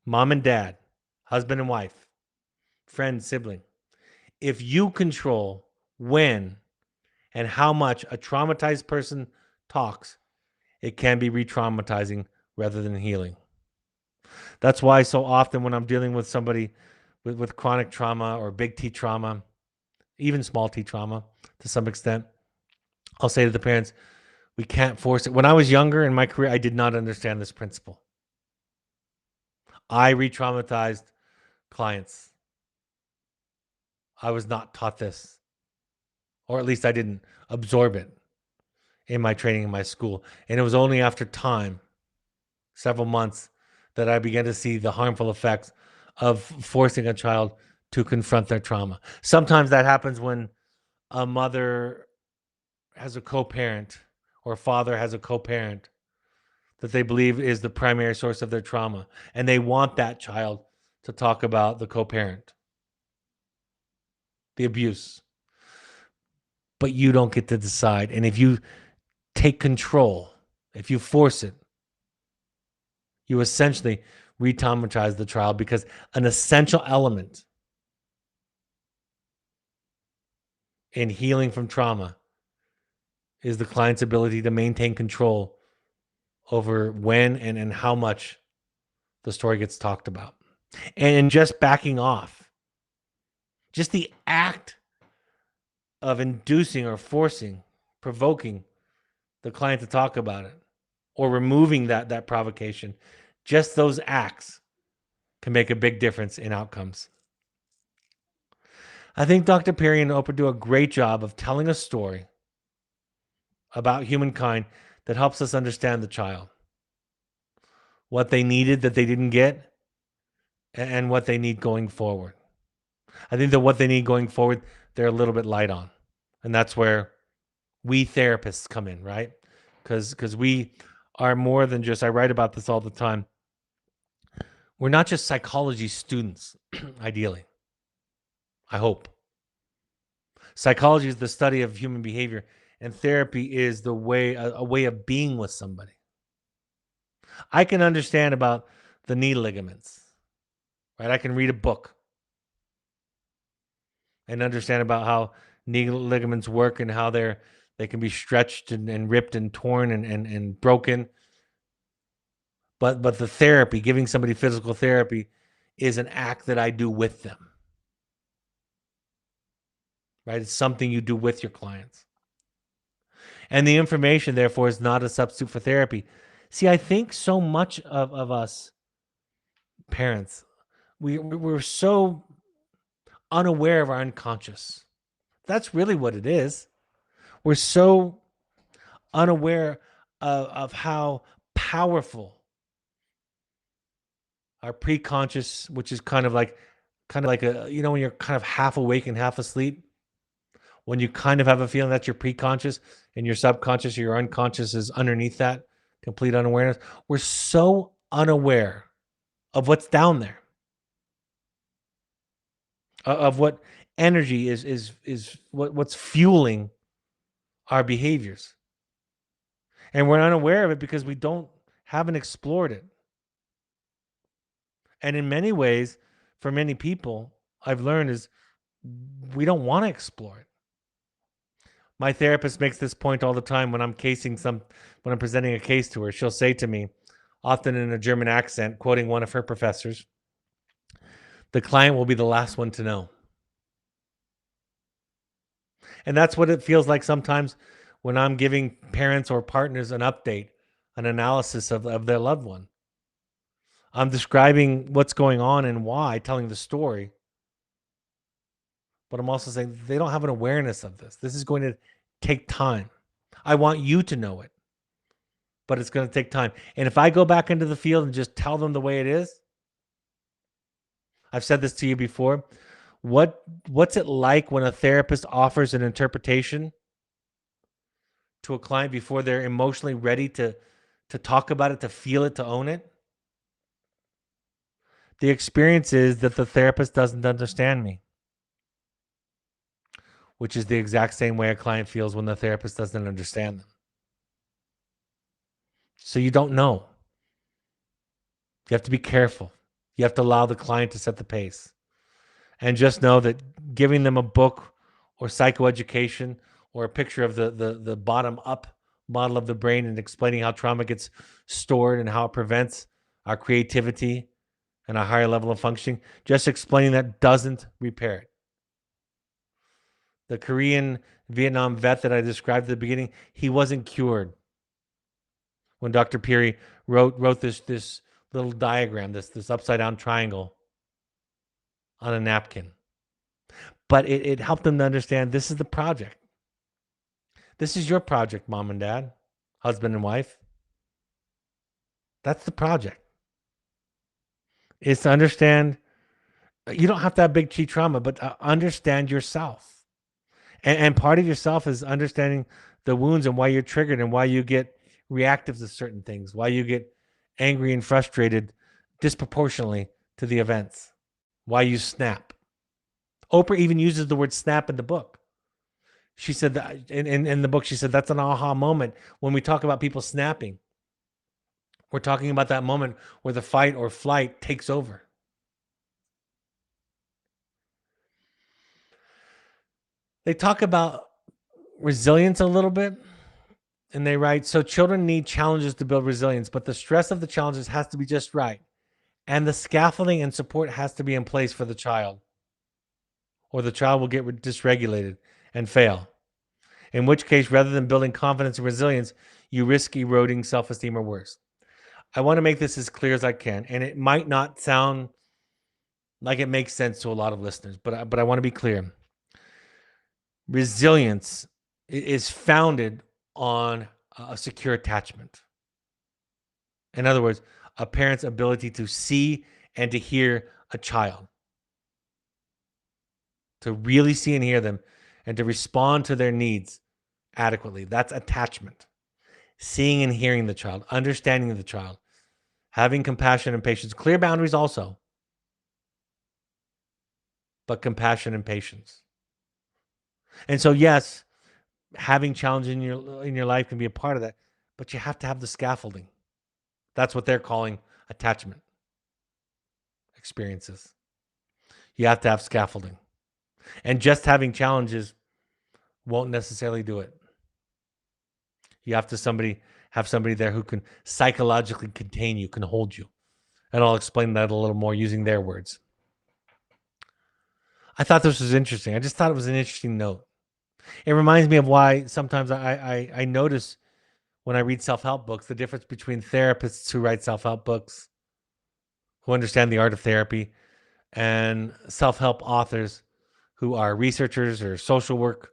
mom and dad, husband and wife, friend, sibling, if you control when and how much a traumatized person talks, it can be re-traumatizing rather than healing. That's why so often when I'm dealing with somebody with chronic trauma or big T trauma, even small T trauma to some extent, I'll say to the parents, we can't force it. When I was younger in my career, I did not understand this principle. I re-traumatized clients. I was not taught this, or at least I didn't absorb it in my training in my school. And it was only after time, several months, that I began to see the harmful effects of forcing a child to confront their trauma. Sometimes that happens when a mother has a co-parent or a father has a co-parent that they believe is the primary source of their trauma, and they want that child to talk about the co-parent, the abuse. But you don't get to decide. And if you take control, if you force it, you essentially re-traumatize the child, because an essential element in healing from trauma is the client's ability to maintain control over when and how much the story gets talked about. And just backing off, just the act of inducing or forcing, provoking the client to talk about it, or removing that provocation, just those acts can make a big difference in outcomes. I think Dr. Perry and Oprah do a great job of telling a story about humankind that helps us understand the child, what they needed that they didn't get, and what they need going forward. I think that what they need going forward, they're a little bit light on. And that's where we therapists come in, right? Because we are more than just, I write about this all the time. We're not just psychology students, ideally. I hope. Psychology is the study of human behavior, and therapy is the way, a way of being with somebody. I can understand about the knee ligaments, right? I can read a book and understand about how knee ligaments work and how they can be stretched and ripped and torn and broken. But the therapy, giving somebody physical therapy, is an act that I do with them. Right? It's something you do with your clients. And the information, therefore, is not a substitute for therapy. See, I think so much of us parents, we're so unaware of our unconscious. That's really what it is. We're so unaware of how powerful our preconscious, which is kind of like a, when you're kind of half awake and half asleep, when you kind of have a feeling that you're preconscious and your subconscious or your unconscious is underneath that complete unawareness. We're so unaware of what's down there, of what energy is what's fueling our behaviors. And we're unaware of it because we haven't explored it. And in many ways, for many people, I've learned is we don't want to explore it. My therapist makes this point all the time when I'm presenting a case to her. She'll say to me, often in a German accent, quoting one of her professors, the client will be the last one to know. And that's what it feels like sometimes when I'm giving parents or partners an update, an analysis of their loved one. I'm describing what's going on and why, telling the story. But I'm also saying they don't have an awareness of this. This is going to take time. I want you to know it, but it's going to take time. And if I go back into the field and just tell them the way it is, I've said this to you before. What's it like when a therapist offers an interpretation to a client before they're emotionally ready to to talk about it, to feel it, to own it. The experience is that the therapist doesn't understand me, which is the exact same way a client feels when the therapist doesn't understand them. So you don't know. You have to be careful. You have to allow the client to set the pace. And just know that giving them a book or psychoeducation or a picture of the bottom up model of the brain and explaining how trauma gets stored and how it prevents our creativity and a higher level of functioning, just explaining that doesn't repair it. The Korean Vietnam vet that I described at the beginning, he wasn't cured. When Dr. Perry wrote this little diagram, this upside down triangle on a napkin. But it helped them to understand this is the project. This is your project, mom and dad, husband and wife. That's the project. Is to understand you don't have to have big chi trauma, but understand yourself. And part of yourself is understanding the wounds and why you're triggered and why you get reactive to certain things, why you get angry and frustrated disproportionately to the events, why you snap. Oprah even uses the word snap in the book. She said that in the book, she said that's an aha moment when we talk about people snapping. We're talking about that moment where the fight or flight takes over. They talk about resilience a little bit, and they write, so children need challenges to build resilience, but the stress of the challenges has to be just right. And the scaffolding and support has to be in place for the child, or the child will get dysregulated and fail. In which case, rather than building confidence and resilience, you risk eroding self-esteem or worse. I want to make this as clear as I can, and it might not sound like it makes sense to a lot of listeners, but I want to be clear. Resilience is founded on a secure attachment. In other words, a parent's ability to see and to hear a child, to really see and hear them, and to respond to their needs adequately. That's attachment. Seeing and hearing the child, understanding the child, having compassion and patience, clear boundaries also, but compassion and patience. And so, yes, having challenges in your life can be a part of that, but you have to have the scaffolding. That's what they're calling attachment experiences. You have to have scaffolding. And just having challenges won't necessarily do it. You have to have somebody there who can psychologically contain you, can hold you. And I'll explain that a little more using their words. I thought this was interesting. I just thought it was an interesting note. It reminds me of why sometimes I notice when I read self-help books, the difference between therapists who write self-help books, who understand the art of therapy, and self-help authors who are researchers or social work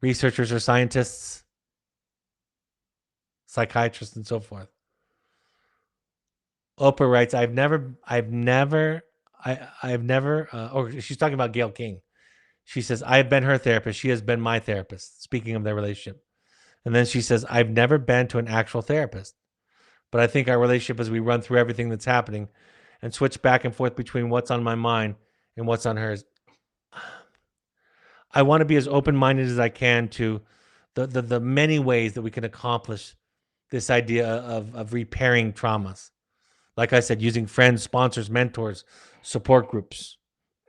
researchers or scientists, psychiatrists, and so forth. Oprah writes, or she's talking about Gayle King. She says, I have been her therapist. She has been my therapist, speaking of their relationship. And then she says, I've never been to an actual therapist, but I think our relationship as we run through everything that's happening and switch back and forth between what's on my mind and what's on hers. I want to be as open-minded as I can to the many ways that we can accomplish this idea of repairing traumas. Like I said, using friends, sponsors, mentors, support groups,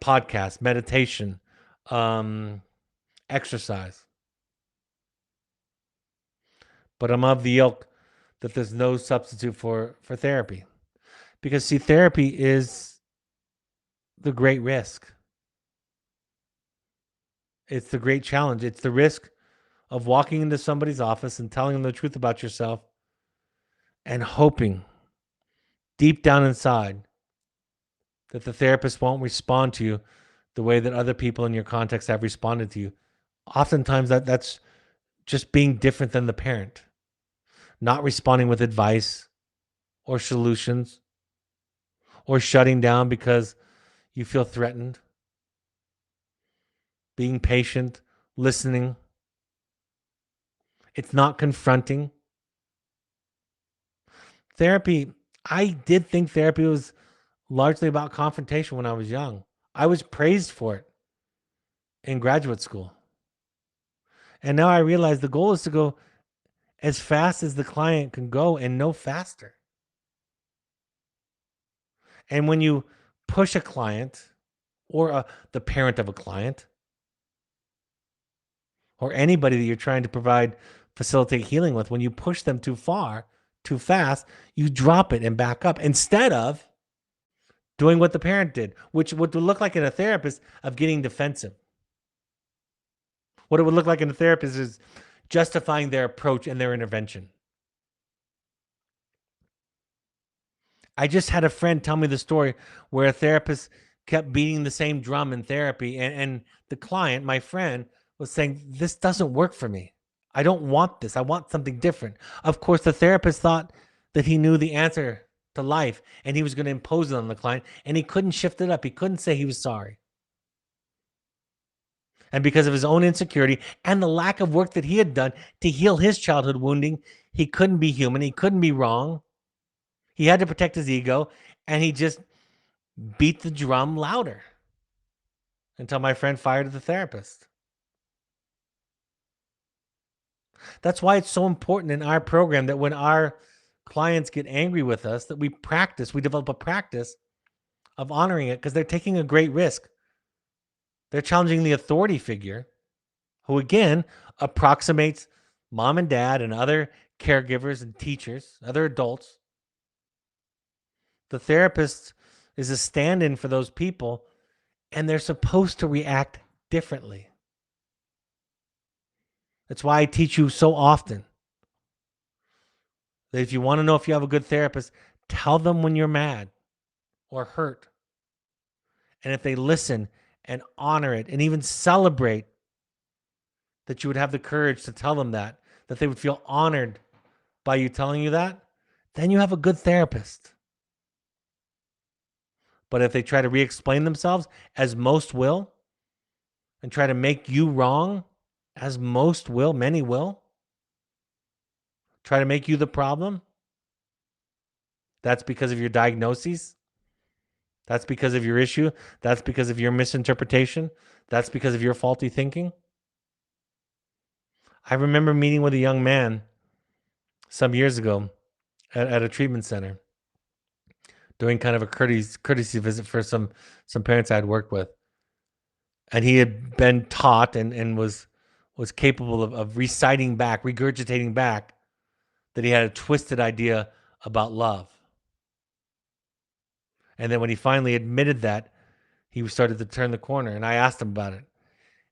podcasts, meditation, exercise. But I'm of the ilk that there's no substitute for therapy. Because, see, therapy is the great risk. It's the great challenge. It's the risk of walking into somebody's office and telling them the truth about yourself and hoping deep down inside that the therapist won't respond to you the way that other people in your context have responded to you. Oftentimes that's just being different than the parent, not responding with advice or solutions, or shutting down because you feel threatened, being patient, listening. It's not confronting. therapy, I did think therapy was largely about confrontation when I was young. I was praised for it in graduate school. And now I realize the goal is to go as fast as the client can go and no faster. And when you push a client or the parent of a client or anybody that you're trying to facilitate healing with, when you push them too far, too fast, you drop it and back up instead of doing what the parent did, which would look like in a therapist of getting defensive. What it would look like in a therapist is justifying their approach and their intervention. I just had a friend tell me the story where a therapist kept beating the same drum in therapy, and the client, my friend, was saying, "This doesn't work for me. I don't want this. I want something different." Of course, the therapist thought that he knew the answer to life and he was going to impose it on the client, and he couldn't shift it up. He couldn't say he was sorry. And because of his own insecurity and the lack of work that he had done to heal his childhood wounding, he couldn't be human. He couldn't be wrong. He had to protect his ego, and he just beat the drum louder until my friend fired the therapist. That's why it's so important in our program that when our clients get angry with us, that we develop a practice of honoring it, because they're taking a great risk. They're challenging the authority figure who, again, approximates mom and dad and other caregivers and teachers, other adults. The therapist is a stand-in for those people, and they're supposed to react differently. That's why I teach you so often that if you want to know if you have a good therapist, tell them when you're mad or hurt. And if they listen and honor it and even celebrate that you would have the courage to tell them that they would feel honored by you telling you that, then you have a good therapist. But if they try to re-explain themselves, as most will, and try to make you wrong, as most will, many will, try to make you the problem, that's because of your diagnoses. That's because of your issue. That's because of your misinterpretation. That's because of your faulty thinking. I remember meeting with a young man some years ago at a treatment center, doing kind of a courtesy visit for some parents I had worked with. And he had been taught and was capable of regurgitating back that he had a twisted idea about love. And then when he finally admitted that, he started to turn the corner. And I asked him about it.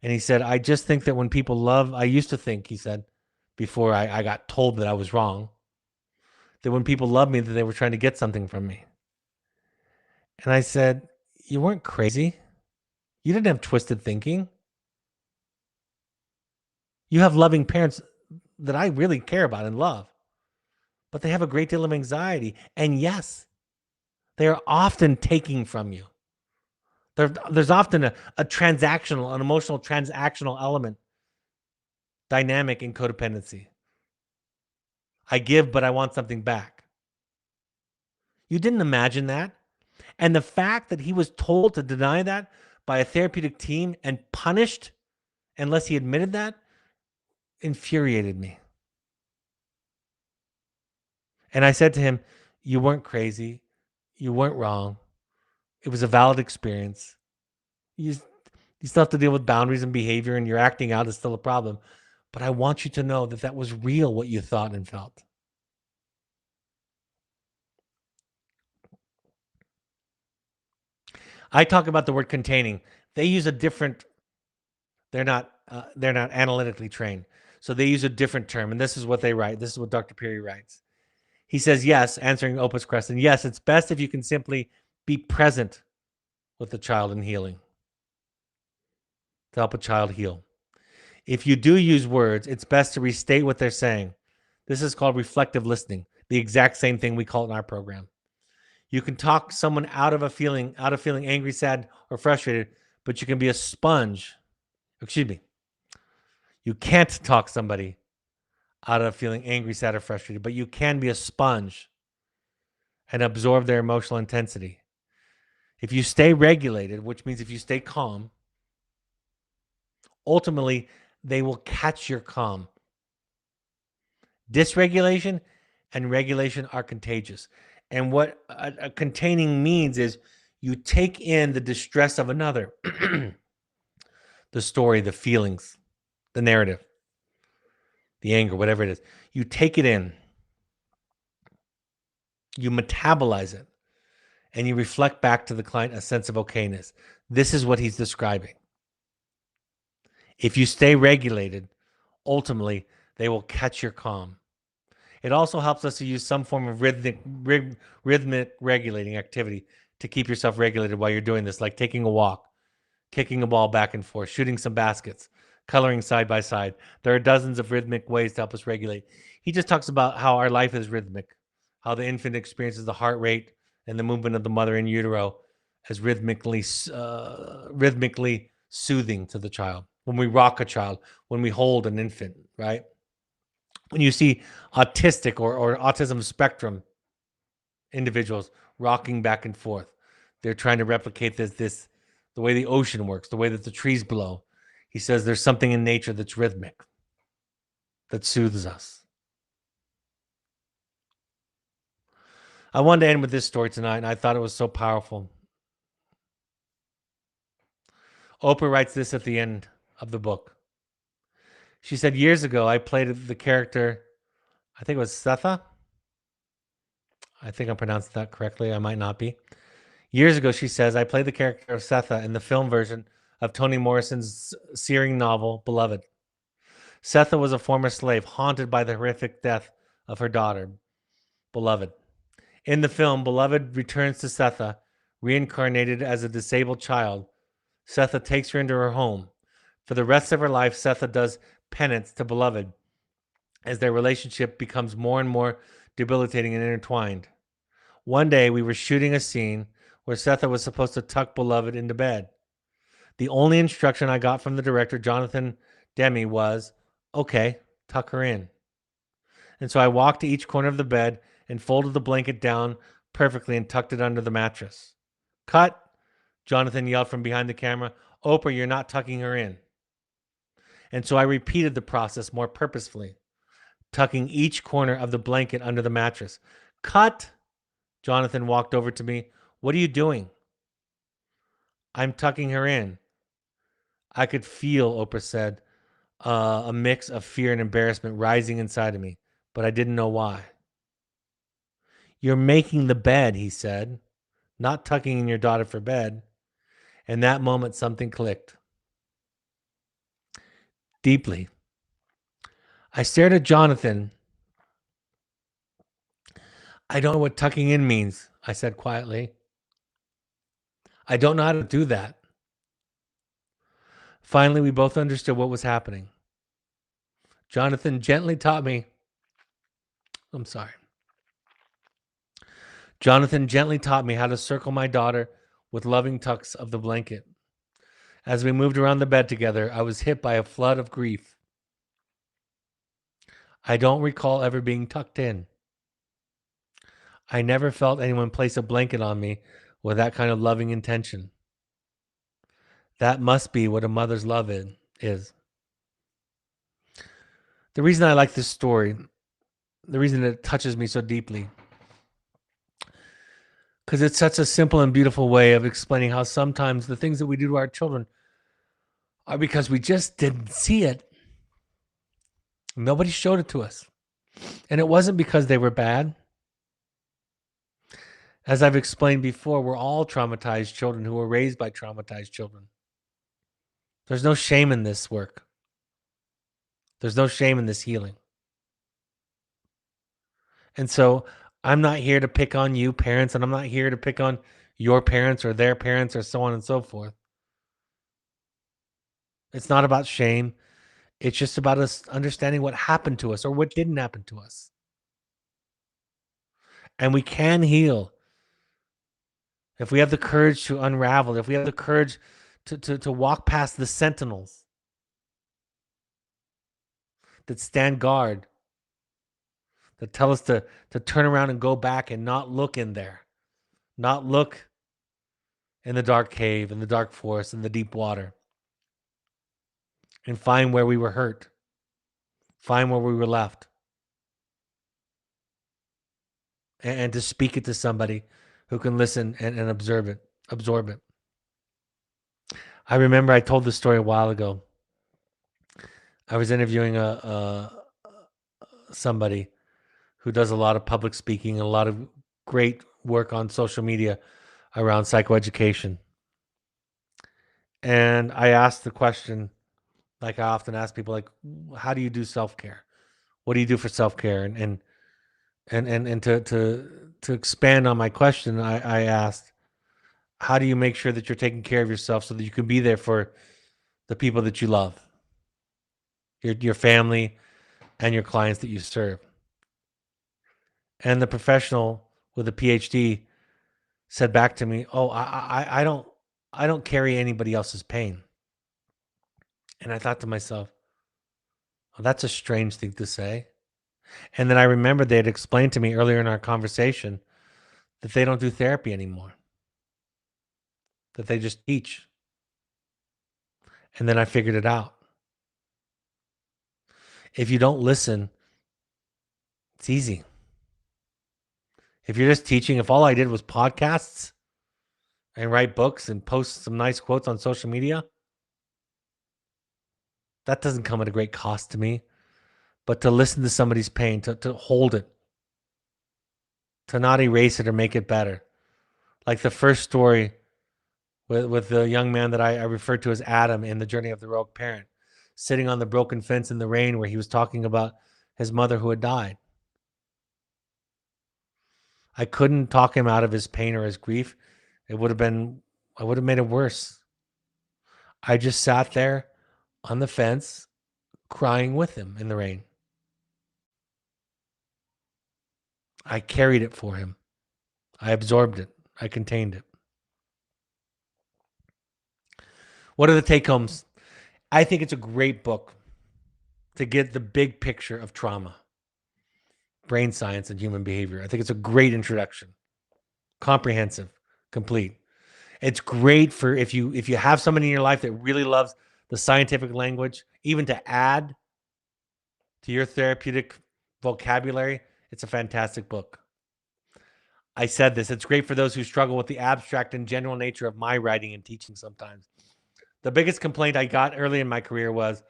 And he said, "I just think that when people love," I used to think, he said, before I got told that I was wrong, that when people loved me, that they were trying to get something from me. And I said, "You weren't crazy. You didn't have twisted thinking. You have loving parents that I really care about and love, but they have a great deal of anxiety. And yes, they are often taking from you. There's often an emotional transactional element dynamic in codependency. I give, but I want something back." You didn't imagine that. And the fact that he was told to deny that by a therapeutic team and punished unless he admitted that infuriated me. And I said to him, "You weren't crazy. You weren't wrong. It was a valid experience. You, you still have to deal with boundaries and behavior, and your acting out is still a problem. But I want you to know that that was real, what you thought and felt." I talk about the word containing. They use a different, they're not analytically trained. So they use a different term. And this is what they write. This is what Dr. Perry writes. He says, yes, answering Opus question, yes, it's best if you can simply be present with the child in healing to help a child heal. If you do use words, it's best to restate what they're saying. This is called reflective listening, the exact same thing we call it in our program. You can talk someone out of feeling angry, sad, or frustrated, but you can be a sponge. Excuse me. You can't talk somebody out of feeling angry, sad, or frustrated, but you can be a sponge and absorb their emotional intensity. If you stay regulated, which means if you stay calm, ultimately they will catch your calm. Dysregulation and regulation are contagious. And what containing means is you take in the distress of another, the story, the feelings, the narrative, the anger, whatever it is. You take it in, you metabolize it, and you reflect back to the client a sense of okayness. This is what he's describing. If you stay regulated, ultimately, they will catch your calm. It also helps us to use some form of rhythmic regulating activity to keep yourself regulated while you're doing this, like taking a walk, kicking a ball back and forth, shooting some baskets, coloring side by side. There are dozens of rhythmic ways to help us regulate. He just talks about how our life is rhythmic, how the infant experiences the heart rate and the movement of the mother in utero as rhythmically soothing to the child. When we rock a child, when we hold an infant, right? When you see autistic or autism spectrum individuals rocking back and forth, they're trying to replicate this the way the ocean works, the way that the trees blow. He says there's something in nature that's rhythmic, that soothes us. I wanted to end with this story tonight, and I thought it was so powerful. Oprah writes this at the end of the book. She said, years ago, I played the character, I think it was Setha. I think I pronounced that correctly. I might not be. Years ago, she says, I played the character of Setha in the film version of Toni Morrison's searing novel, Beloved. Setha was a former slave haunted by the horrific death of her daughter, Beloved. In the film, Beloved returns to Setha, reincarnated as a disabled child. Setha takes her into her home. For the rest of her life, Setha does penance to Beloved as their relationship becomes more and more debilitating and intertwined. One day, we were shooting a scene where Setha was supposed to tuck Beloved into bed. The only instruction I got from the director, Jonathan Demme, was, okay, tuck her in. And so I walked to each corner of the bed and folded the blanket down perfectly and tucked it under the mattress. Cut, Jonathan yelled from behind the camera. Oprah, you're not tucking her in. And so I repeated the process more purposefully, tucking each corner of the blanket under the mattress. Cut, Jonathan walked over to me. What are you doing? I'm tucking her in. I could feel, Oprah said, a mix of fear and embarrassment rising inside of me, but I didn't know why. You're making the bed, he said, not tucking in your daughter for bed. In that moment, something clicked. Deeply. I stared at Jonathan. I don't know what tucking in means, I said quietly. I don't know how to do that. Finally, we both understood what was happening. Jonathan gently taught me. Jonathan gently taught me how to circle my daughter with loving tucks of the blanket. As we moved around the bed together, I was hit by a flood of grief. I don't recall ever being tucked in. I never felt anyone place a blanket on me with that kind of loving intention. That must be what a mother's love is. The reason I like this story, the reason it touches me so deeply, because it's such a simple and beautiful way of explaining how sometimes the things that we do to our children are because we just didn't see it. Nobody showed it to us. And it wasn't because they were bad. As I've explained before, we're all traumatized children who were raised by traumatized children. There's no shame in this work. There's no shame in this healing. And so I'm not here to pick on you parents, and I'm not here to pick on your parents or their parents or so on and so forth. It's not about shame. It's just about us understanding what happened to us or what didn't happen to us. And we can heal if we have the courage to unravel, if we have the courage to walk past the sentinels that stand guard, that tell us to turn around and go back and not look in there, not look in the dark cave, in the dark forest, in the deep water, and find where we were hurt, find where we were left, and to speak it to somebody who can listen and absorb it. I remember I told this story a while ago. I was interviewing somebody who does a lot of public speaking and a lot of great work on social media around psychoeducation. And I asked the question, like I often ask people, like, how do you do self-care? What do you do for self-care? And to expand on my question, I asked, how do you make sure that you're taking care of yourself so that you can be there for the people that you love, your family and your clients that you serve? And the professional with a PhD said back to me, "Oh, I don't carry anybody else's pain." And I thought to myself, "Oh, that's a strange thing to say." And then I remembered they had explained to me earlier in our conversation that they don't do therapy anymore, that they just teach. And then I figured it out. If you don't listen, it's easy. If you're just teaching, if all I did was podcasts and write books and post some nice quotes on social media, that doesn't come at a great cost to me. But to listen to somebody's pain, to hold it, to not erase it or make it better. Like the first story with the young man that I referred to as Adam in The Journey of the Heroic Parent, sitting on the broken fence in the rain where he was talking about his mother who had died. I couldn't talk him out of his pain or his grief. I would have made it worse. I just sat there on the fence crying with him in the rain. I carried it for him. I absorbed it. I contained it. What are the take homes? I think it's a great book to get the big picture of trauma, brain science, and human behavior. I think it's a great introduction. Comprehensive, complete. It's great for if you have somebody in your life that really loves the scientific language, even to add to your therapeutic vocabulary. It's a fantastic book. I said this, it's great for those who struggle with the abstract and general nature of my writing and teaching sometimes. The biggest complaint I got early in my career was,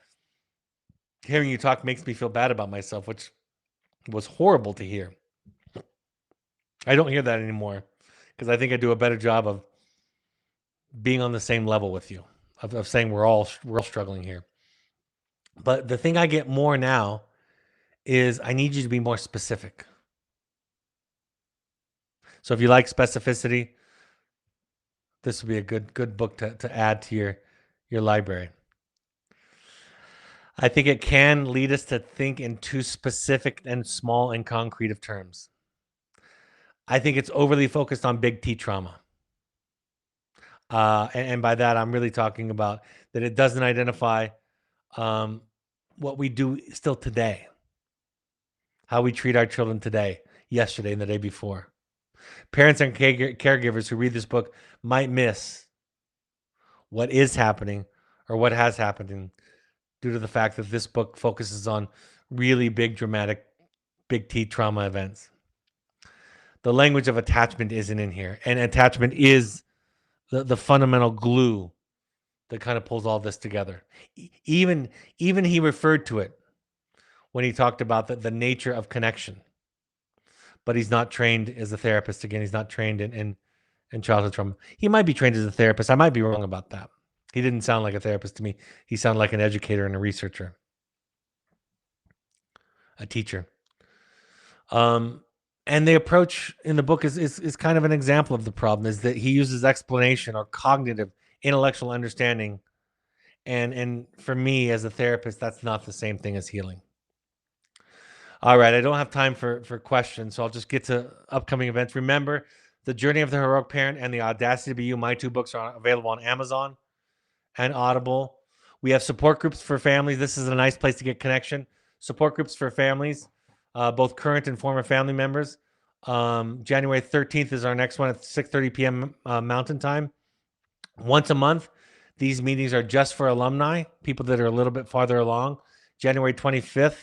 hearing you talk makes me feel bad about myself, which was horrible to hear. I don't hear that anymore because I think I do a better job of being on the same level with you, of saying we're all struggling here. But the thing I get more now is I need you to be more specific. So if you like specificity, this would be a good book to add to your library. I think it can lead us to think in too specific and small and concrete of terms. I think it's overly focused on big T trauma. And by that, I'm really talking about that it doesn't identify what we do still today, how we treat our children today, yesterday, and the day before. Parents and caregivers who read this book might miss what is happening or what has happened due to the fact that this book focuses on really big, dramatic, big T trauma events. The language of attachment isn't in here. And attachment is the fundamental glue that kind of pulls all this together. Even he referred to it when he talked about the nature of connection. But he's not trained as a therapist. Again, he's not trained in childhood trauma. He might be trained as a therapist. I might be wrong about that. He didn't sound like a therapist to me. He sounded like an educator and a researcher, a teacher. And the approach in the book is kind of an example of the problem, is that he uses explanation or cognitive intellectual understanding. And for me as a therapist, that's not the same thing as healing. All right, I don't have time for questions, so I'll just get to upcoming events. Remember, The Journey of the Heroic Parent and The Audacity to Be You, my two books, are available on Amazon and Audible. We have support groups for families. This is a nice place to get connection. Support groups for families. both current and former family members. January 13th is our next one at 6:30 p.m. Mountain Time. Once a month, these meetings are just for alumni, people that are a little bit farther along. January 25th,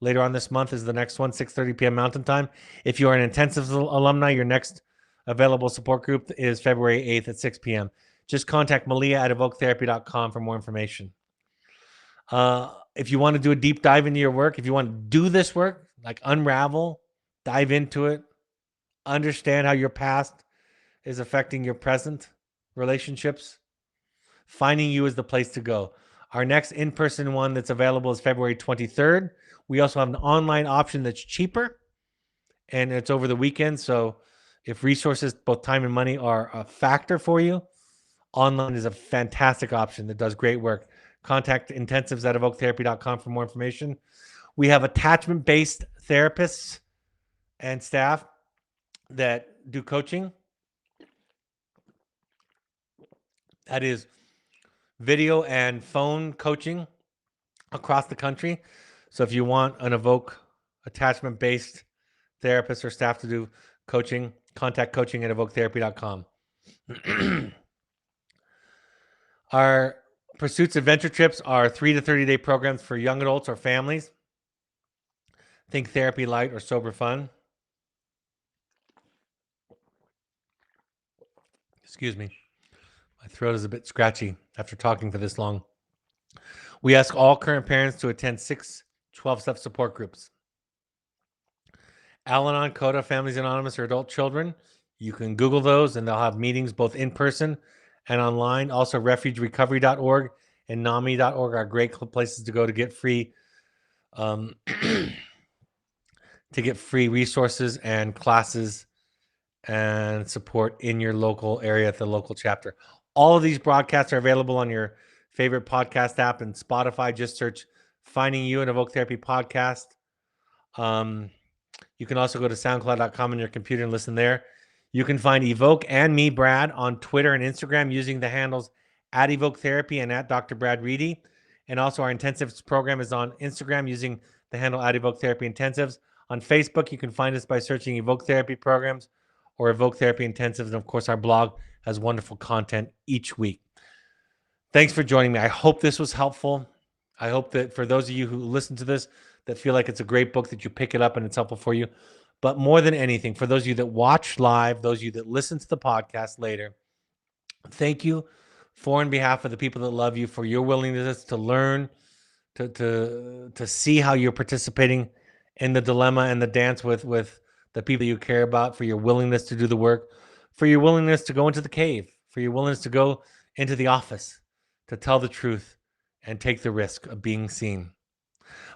later on this month, is the next one, 6:30 p.m. Mountain Time. If you are an intensive alumni, your next available support group is February 8th at 6 p.m. Just contact Malia at evoketherapy.com for more information. If you want to do a deep dive into your work, if you want to do this work, like unravel, dive into it, understand how your past is affecting your present relationships, finding you is the place to go. Our next in-person one that's available is February 23rd. We also have an online option that's cheaper, and it's over the weekend. So if resources, both time and money, are a factor for you, online is a fantastic option that does great work. Contact intensives at evoketherapy.com for more information. We have attachment-based therapists and staff that do coaching. That is video and phone coaching across the country. So if you want an Evoke attachment-based therapist or staff to do coaching, contact coaching at evoketherapy.com. Our Pursuits Adventure Trips are 3 to 30-day programs for young adults or families. Think therapy light or sober fun. Excuse me. My throat is a bit scratchy after talking for this long. We ask all current parents to attend 6 12-step support groups. Al-Anon, CODA, Families Anonymous, or Adult Children. You can Google those, and they'll have meetings both in person and online. Also, refugerecovery.org and NAMI.org are great places to go to get free resources and classes and support in your local area at the local chapter. All of these broadcasts are available on your favorite podcast app and Spotify. Just search Finding You and Evoke Therapy Podcast. You can also go to soundcloud.com on your computer and listen there. You can find Evoke and me, Brad, on Twitter and Instagram using the handles at Evoke Therapy and at Dr. Brad Reedy. And also our intensives program is on Instagram using the handle at Evoke Therapy Intensives. On Facebook, you can find us by searching Evoke Therapy Programs or Evoke Therapy Intensives. And of course, our blog has wonderful content each week. Thanks for joining me. I hope this was helpful. I hope that for those of you who listen to this, that feel like it's a great book, that you pick it up and it's helpful for you. But more than anything, for those of you that watch live, those of you that listen to the podcast later, thank you for, on behalf of the people that love you, for your willingness to learn, to see how you're participating in the dilemma and the dance with the people you care about, for your willingness to do the work, for your willingness to go into the cave, for your willingness to go into the office, to tell the truth and take the risk of being seen.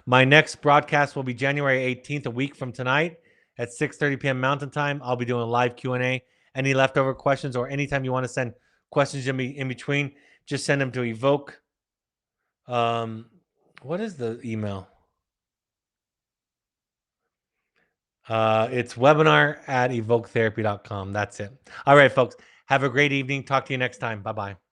My next broadcast will be January 18th, a week from tonight at 6:30 p.m. Mountain Time. I'll be doing a live Q&A. Any leftover questions, or anytime you want to send questions in between, just send them to Evoke. What is the email? It's webinar@evoketherapy.com. That's it. All right, folks. Have a great evening. Talk to you next time. Bye-bye.